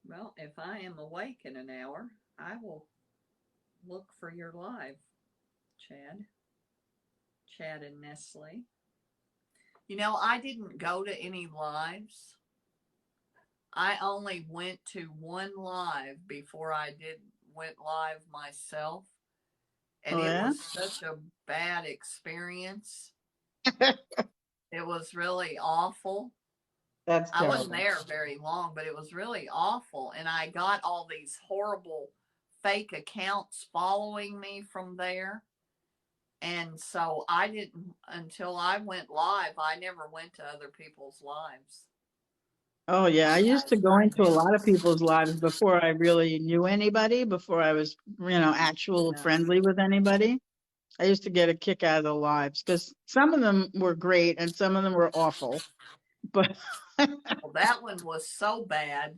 Well, if I am awake in an hour, I will look for your live, Chad. Chad and Nestle. I didn't go to any lives. I only went to one live before I went live myself, and Oh, it yeah? was such a bad experience. It was really awful. That's I wasn't terrible. there very long, but it was really awful. And I got all these horrible fake accounts following me from there. And so I didn't, until I went live, I never went to other people's lives. Oh yeah, I used to go into a lot of people's lives before I really knew anybody, before I was, actual No. friendly with anybody. I used to get a kick out of the lives because some of them were great and some of them were awful. But Well, that one was so bad.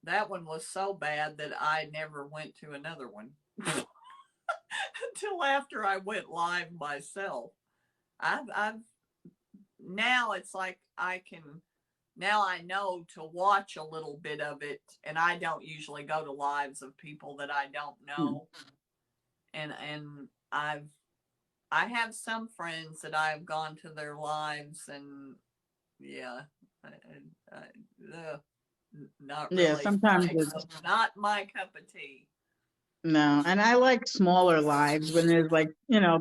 That one was so bad that I never went to another one until after I went live myself. I've now it's like I can, now I know to watch a little bit of it, and I don't usually go to lives of people that I don't know. And I have some friends that I've gone to their lives, and yeah, uh, not yeah, really sometimes it's not my cup of tea. no. And I like smaller lives when there's like,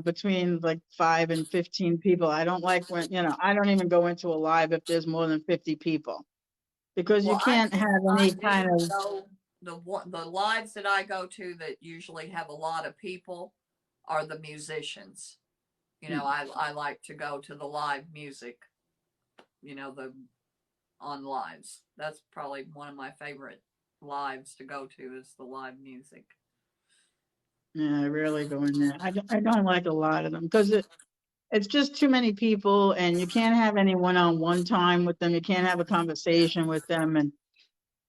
between like 5 and 15 people. I don't like when, I don't even go into a live if there's more than 50 people because you Well, I can't do. have I any kind do of, go the lives that I go to that usually have a lot of people are the musicians. I like to go to the live music. The on lives. That's probably one of my favorite lives to go to is the live music. yeah, I rarely go in there. I don't like a lot of them because it's just too many people and you can't have any one-on-one time with them. You can't have a conversation with them. And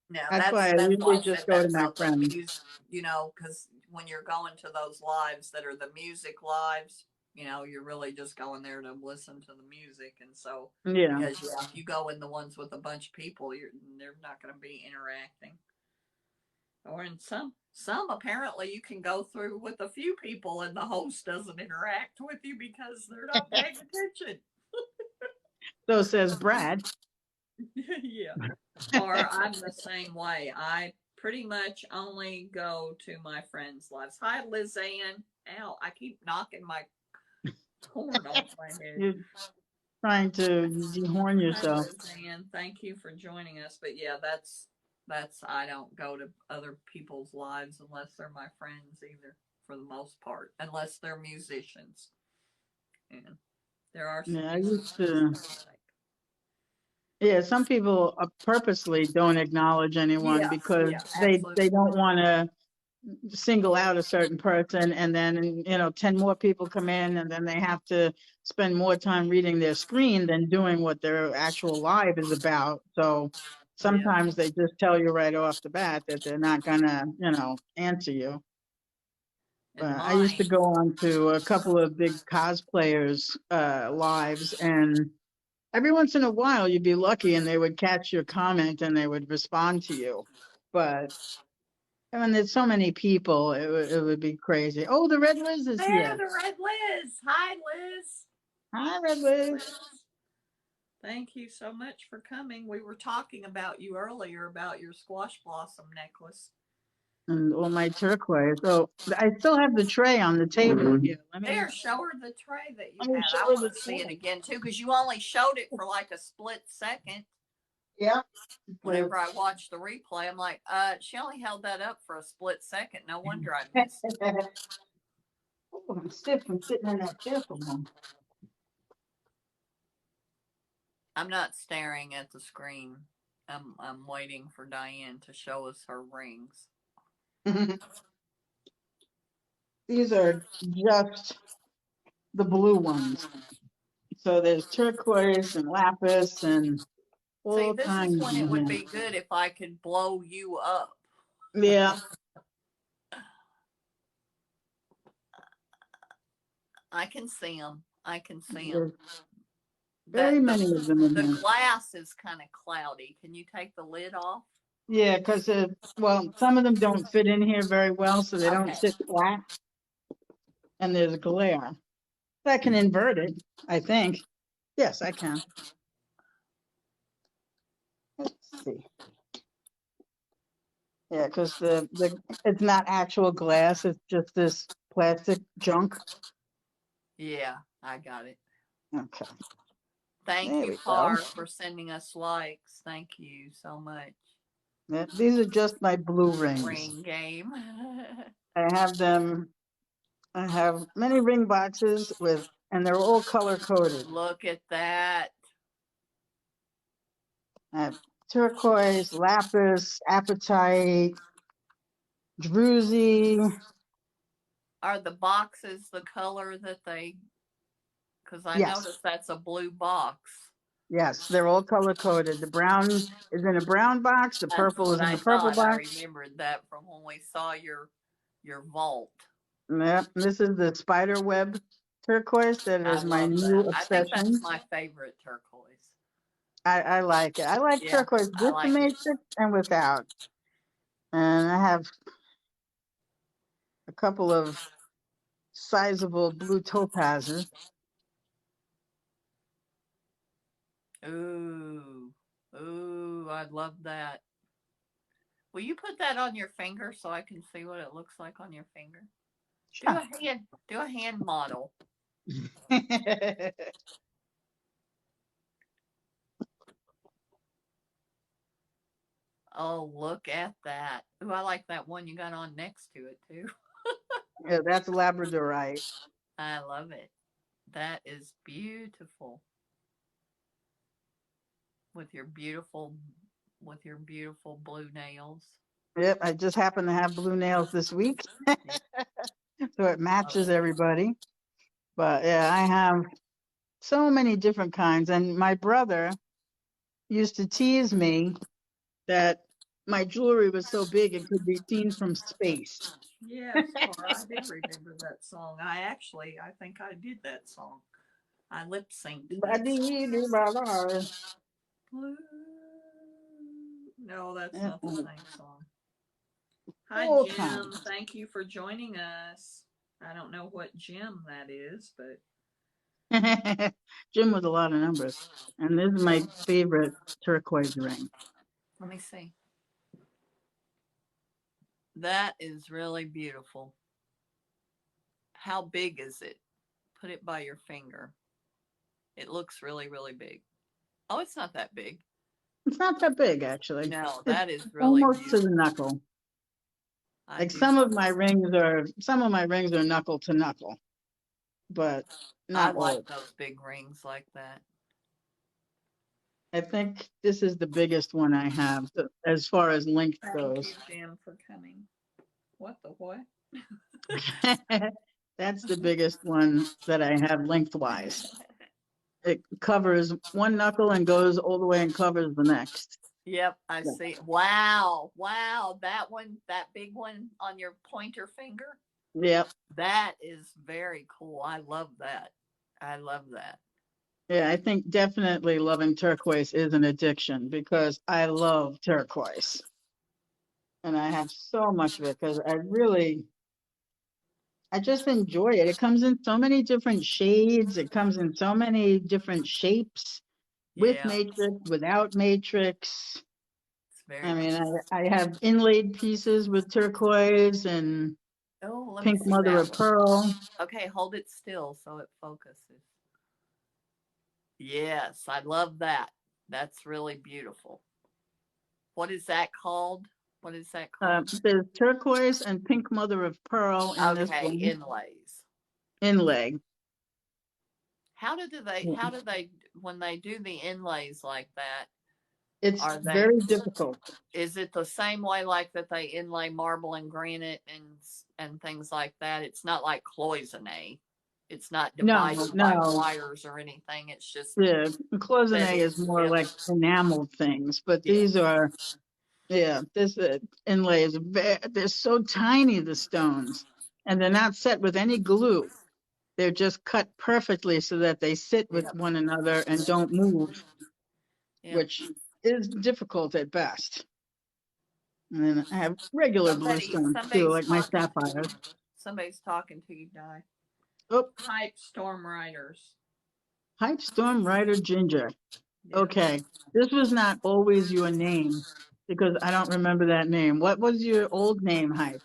Now that's why I that's why usually I said just go that to my about the friends. music. Because when you're going to those lives that are the music lives, you're really just going there to listen to the music, and so Yeah. because if you go in the ones with a bunch of people, they're not going to be interacting. Or in some apparently you can go through with a few people and the host doesn't interact with you because they're not paying attention. So says Brad. Yeah. Or I'm the same way. I pretty much only go to my friends' lives. Hi, Lizanne. Ow, I keep knocking my horn off my head. You're trying to dehorn Hi, yourself. Lizanne. Thank you for joining us. But yeah, that's I don't go to other people's lives unless they're my friends either, for the most part, unless they're musicians. And there are some Yeah, I used musicians to. that I like. Yeah, some people purposely don't acknowledge anyone Yeah, because yeah, they absolutely. don't want to single out a certain person, and then 10 more people come in, and then they have to spend more time reading their screen than doing what their actual live is about. So Yeah. sometimes they just tell you right off the bat that they're not gonna answer you. And I used to mine, go on to a couple of big cosplayers lives, and every once in a while you'd be lucky and they would catch your comment and they would respond to you. But when there's so many people, it would be crazy. Oh, the Red Liz is there, here. the Red Liz. Hi, Liz. Hi, Red Hi, Liz. Liz. Thank you so much for coming. We were talking about you earlier about your squash blossom necklace. And all my turquoise. So I still have the tray on the table here. There, show her the tray that you Let me had. I show her want the to see it tray. again too, because you only showed it for like a split second. Yeah. Whenever I watched the replay, I'm like, she only held that up for a split second. No wonder I missed it. Oh, I'm stiff from sitting in that chair for long. I'm not staring at the screen. I'm waiting for Diane to show us her rings. These are just the blue ones. So there's turquoise and lapis and See, all this is kinds when it in would here. be good if I could blow you up. Yeah. I can see them. I can see them. There's very many of them in The here. glass is kind of cloudy. Can you take the lid off? Yeah, because well, some of them don't fit in here very well, so they don't Okay. sit flat, and there's glare. I can invert it, I think. Yes, I can. Let's see. Yeah, because the it's not actual glass; it's just this plastic junk. Yeah, I got it. Okay, Thank there you, we go. Par, for sending us likes. Thank you so much. Yeah, these are just my blue rings. Ring game. I have them I have many ring boxes and they're all color coded. Look at that. I have turquoise, lapis, apatite, druzy. Are the boxes the color that they? Because I Yes, noticed that's a blue box. yes, they're all color coded. The brown is in a brown box. The That's purple what is in I a purple thought. I box. remembered that from when we saw your vault. Yep, this is the spider web turquoise. That I is my love new that. I think that's obsession. my favorite turquoise. I like it. I like Yeah, turquoise I with the like it. matrix and without. And I have a couple of sizable blue topazes. Ooh, ooh, I love that. Will you put that on your finger so I can see what it looks like on your finger? Sure. Do a hand model. Oh, look at that. Ooh, I like that one you got on next to it too. Yeah, that's labradorite. I love it. That is beautiful. With your beautiful with your beautiful blue nails. Yep, I just happen to have blue nails this week, so it matches everybody. But yeah, I have so many different kinds. And my brother used to tease me that my jewelry was so big it could be seen from space. Yes, Cora, I did remember that song. I think I did that song. I lip synced that Ba-dee-doo-ba-da. Blue. No, that's Yeah, not the same song. Hi, all Jim. kinds. Thank you for joining us. I don't know what Jim that is, but Jim with a lot of numbers. And this is my favorite turquoise ring. let me see. That is really beautiful. How big is it? Put it by your finger. It looks really, really big. Oh, it's not that big. It's not that big, actually. No, It's that is really almost to the beautiful. knuckle. I Like do love it. some of my rings are knuckle to knuckle, but I not like all. those big rings like that. I think this is the biggest one I have as far as length Thank you, goes. Jim, for coming. What the what? That's the biggest one that I have lengthwise. It covers one knuckle and goes all the way and covers the next. Yep, I Yeah. see. Wow, wow, that one, that big one on your pointer finger, Yep. that is very cool. I love that. I love that. Yeah, I think definitely loving turquoise is an addiction because I love turquoise. And I have so much of it because I just enjoy it. It comes in so many different shades. It comes in so many different shapes with Yeah, matrix, without matrix. it's very I mean, pretty. I have inlaid pieces with turquoise and Oh, let me pink see mother that of one. pearl. Okay, hold it still so it focuses. Yes, I love that. That's really beautiful. What is that called? What is that called? There's turquoise and pink mother of pearl in this Okay, one inlays. inlay. How do they when they do the inlays like that, It's are they very difficult. is it the same way like that they inlay marble and granite and things like that? It's not like cloisonne. It's not No, divided by no. wires or anything. It's just Yeah, that cloisonne is it's more like enameled things, but yeah, these are, yeah, this inlay is they're so tiny, the stones, and they're not set with any glue. They're just cut perfectly so that they sit with yeah, one another and don't move, yeah. which is difficult at best. And then I have regular blue stones too, Somebody's like my talking to sapphires. you. Somebody's talking to you, Di. Oh, Hype Storm Riders. Hype Storm Rider Ginger. Yeah. Okay, this was not always your name because I don't remember that name. What was your old name, Hype?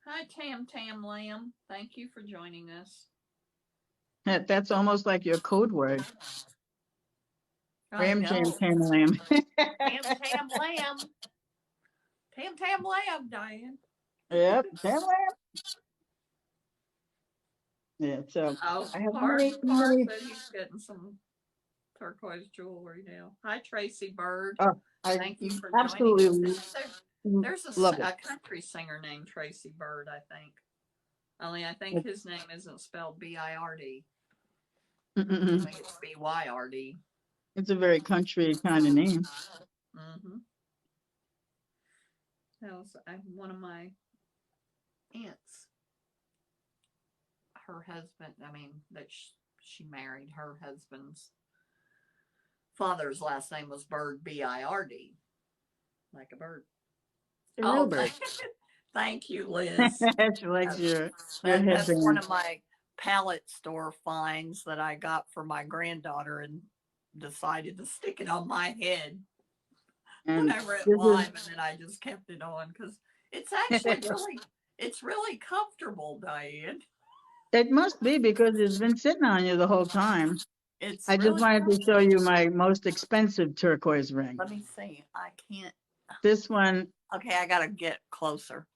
Hi, Tam Tam Lamb. Thank you for joining us. That's almost like your code word. I Ram Jam know. Tam Lamb. Tam Tam Lamb. Tam Tam Lamb, Diane. Yep, Tam Lamb. Yeah, so I have Par many. said he's getting some turquoise jewelry now. Hi, Tracy Bird. Oh, I Thank you for joining us. absolutely There's love it. a country singer named Tracy Bird, I think. Only I think his name isn't spelled B-I-R-D. I think it's B-Y-R-D. It's a very country kind of name. Mm-hmm. That was one of my aunts. Her husband, that she married, her husband's father's last name was Bird, B-I-R-D, like a bird. A real bird. Thank you, Liz. She likes your That's headband. one of my pallet store finds that I got for my granddaughter and decided to stick it on my head And whenever it live, and then I just kept it on because it's actually it's really comfortable, Diane. It must be because it's been sitting on you the whole time. I just Really wanted to show you my most expensive turquoise ring. Let me see. I can't. This one. Okay, I gotta get closer.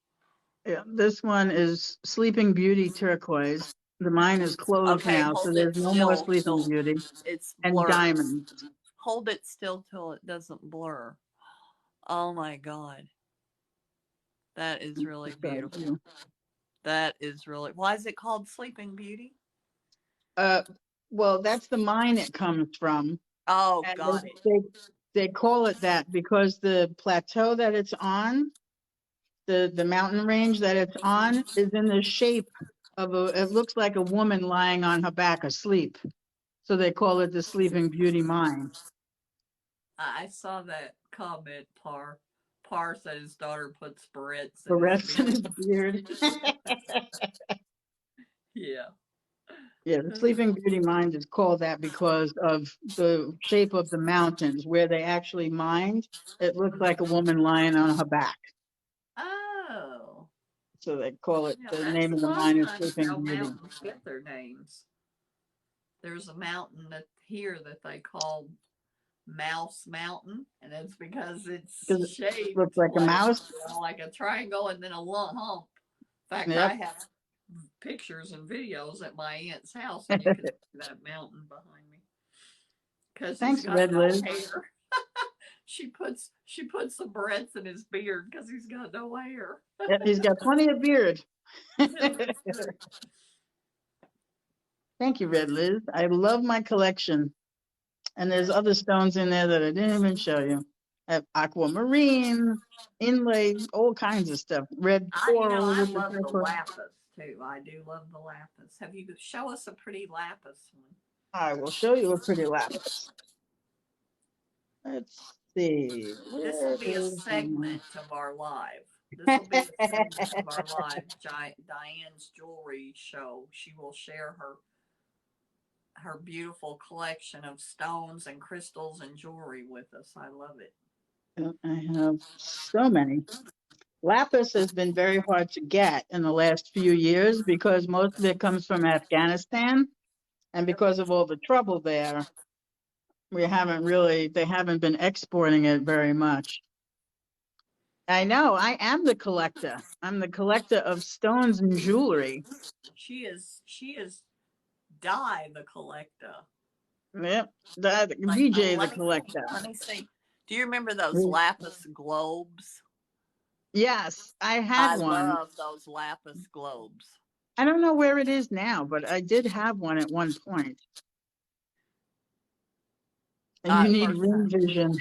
Yeah, this one is Sleeping Beauty turquoise. Mine is closed now, so there's no more Sleeping Beauty. It's and blurred. diamonds. Hold it still till it doesn't blur. Oh my God. That is really beautiful. That is really. Why is it called Sleeping Beauty? Well, that's the mine it comes from. Oh, and got it. They call it that because the plateau that it's on, the mountain range that it's on, is in the shape of it looks like a woman lying on her back asleep. So they call it the Sleeping Beauty Mine. I saw that comment, Par. Par said his daughter puts barrettes in his beard. Yeah. Yeah, the Sleeping Beauty Mine is called that because of the shape of the mountains where they actually mined. It looks like a woman lying on her back. Oh. So they call it, the name of the mine is Sleeping Beauty. Mountains get their names. There's a mountain here that they call Mouse Mountain, and it's because it's shaped looks like a mouse, like a triangle, and then a hump. In fact, I have pictures and videos at my aunt's house, and you can see that mountain behind me. Because thanks, Red Liz. Hair. she puts the barrettes in his beard because he's got no hair. Yep, he's got plenty of beard. Thank you, Red Liz. I love my collection. And there's other stones in there that I didn't even show you. I have aquamarine, inlay, all kinds of stuff. Red coral. I love the lapis too. I do love the lapis. Have you show us a pretty lapis one? I will show you a pretty lapis. Let's see. This will be a segment of our live. This will be a segment of our live Diane's jewelry show. She will share her beautiful collection of stones and crystals and jewelry with us. I love it. I have so many. Lapis has been very hard to get in the last few years because most of it comes from Afghanistan. And because of all the trouble there, they haven't been exporting it very much. I know, I am the collector. I'm the collector of stones and jewelry. She is Di the collector. Yep, DJ the collector. Let me see. Do you remember those lapis globes? Yes, I had one. I love those lapis globes. I don't know where it is now, but I did have one at one point. And you need ring vision.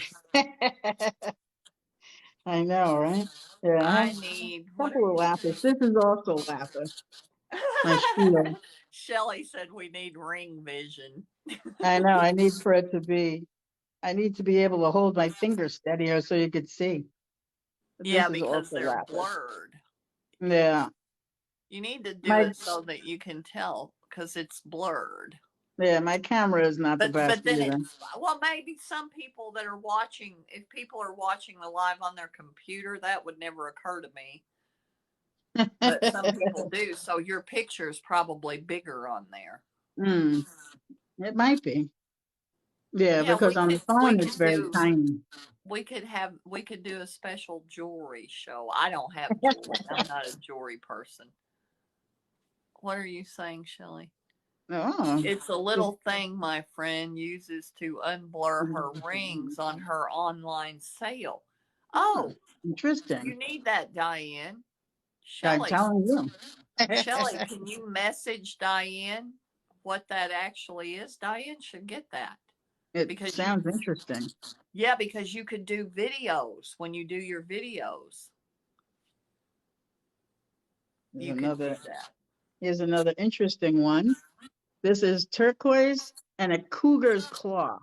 I know, right? Yeah, I need a couple of lapis. This is also lapis. Shelly said we need ring vision. I know. I need to be able to hold my finger steadier so you could see. But yeah, because they're lapis. Blurred. Yeah. You need to do it so that you can tell because it's blurred. Yeah, my camera is not the best. But then maybe some people that are watching, if people are watching the live on their computer, that would never occur to me. But some people do. So your picture is probably bigger on there. It might be. Yeah, because on the phone it's very tiny. we could do a special jewelry show. I don't have jewelry. I'm not a jewelry person. What are you saying, Shelley? Oh, It's a little thing my friend uses to unblur her rings on her online sale. Oh, interesting. you need that, Diane. I'm Shelley, telling you. Shelley, can you message Diane what that actually is? Diane should get that. It Because sounds interesting. yeah, because you could do videos when you do your videos. You could do that. Here's another interesting one. This is turquoise and a cougar's claw.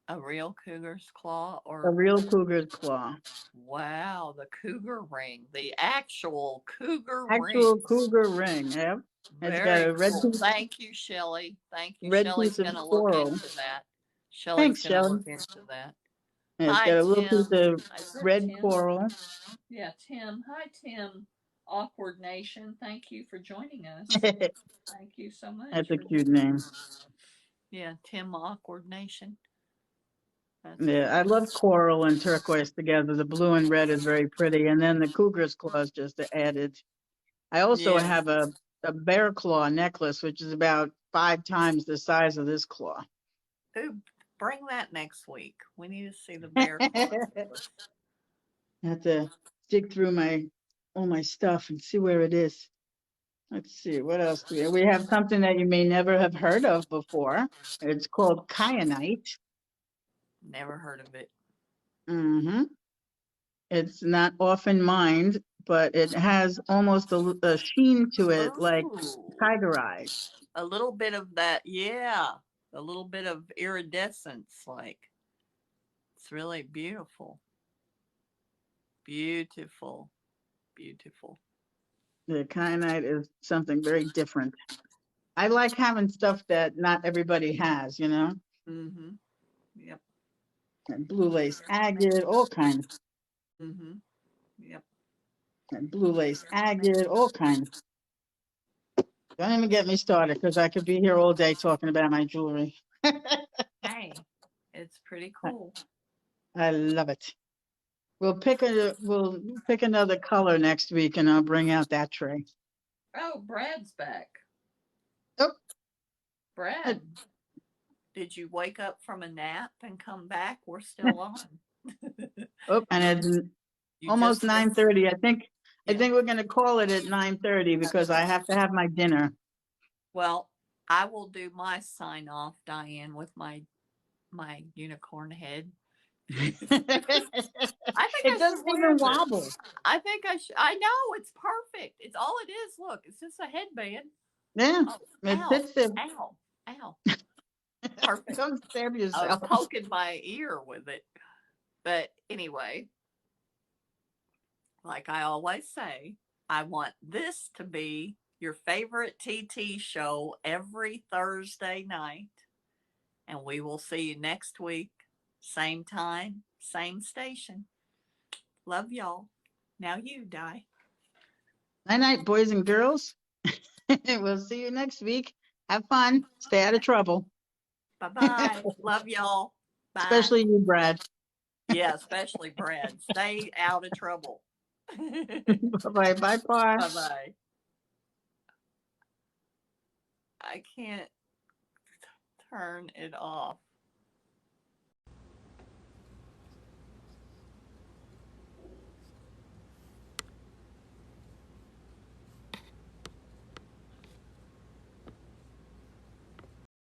A real cougar's claw A or real cougar's claw. wow, the cougar ring, the actual cougar ring. Actual cougar ring. Yep. It's got Very a cool. Thank you, Shelley. Thank you. red Shelley's piece of going to look coral. into that. Shelley's Thanks, going to Shelley. look into that. And it's Hi, got a little Tim. piece of I said red Tim. coral. Yeah, Tim. Hi, Tim. Awkward Nation. Thank you for joining us. Thank you so much. That's a cute name. Yeah, Tim Awkward Nation. That's yeah, I love coral and turquoise together. The blue and red is very pretty. And then the cougar's claw is just added. I also have a bear claw necklace, which is about 5 times the size of this claw. Ooh, bring that next week. We need to see the bear claw necklace. I have to dig through all my stuff and see where it is. Let's see, what else do we have? We have something that you may never have heard of before. It's called kyanite. Never heard of it. Mm-hmm. It's not often mined, but it has almost a sheen to it, like tiger eyes. A little bit of that, yeah. A little bit of iridescence, like. It's really beautiful. Beautiful. Beautiful. The kyanite is something very different. I like having stuff that not everybody has, you know? Mm-hmm. Yep. And blue lace agate, all kinds. Mm-hmm. Yep. And blue lace agate, all kinds. Don't even get me started because I could be here all day talking about my jewelry. Hey, it's pretty cool. I love it. We'll pick another color next week and I'll bring out that tray. Oh, Brad's back. Oh, Brad, did you wake up from a nap and come back? We're still on. Oh, and it's almost 9:30. I think we're going to call it at 9:30 because I have to have my dinner. Well, I will do my sign off, Diane, with my unicorn head. I think it doesn't even wobble. I think I should. I know it's perfect. It's all it is. Look, it's just a headband. Yeah, it fits there. Ow! Ow! Perfect. Don't stab yourself. I was poking my ear with it, but anyway, like I always say, I want this to be your favorite TT show every Thursday night, and we will see you next week, same time, same station. Love y'all. Now you, Di. Night night, boys and girls. We'll see you next week. Have fun. Stay out of trouble. Bye-bye. Love y'all. Bye. Especially you, Brad. Yeah, especially Brad. Stay out of trouble. Bye-bye. Bye-bye. Bye-bye. I can't turn it off.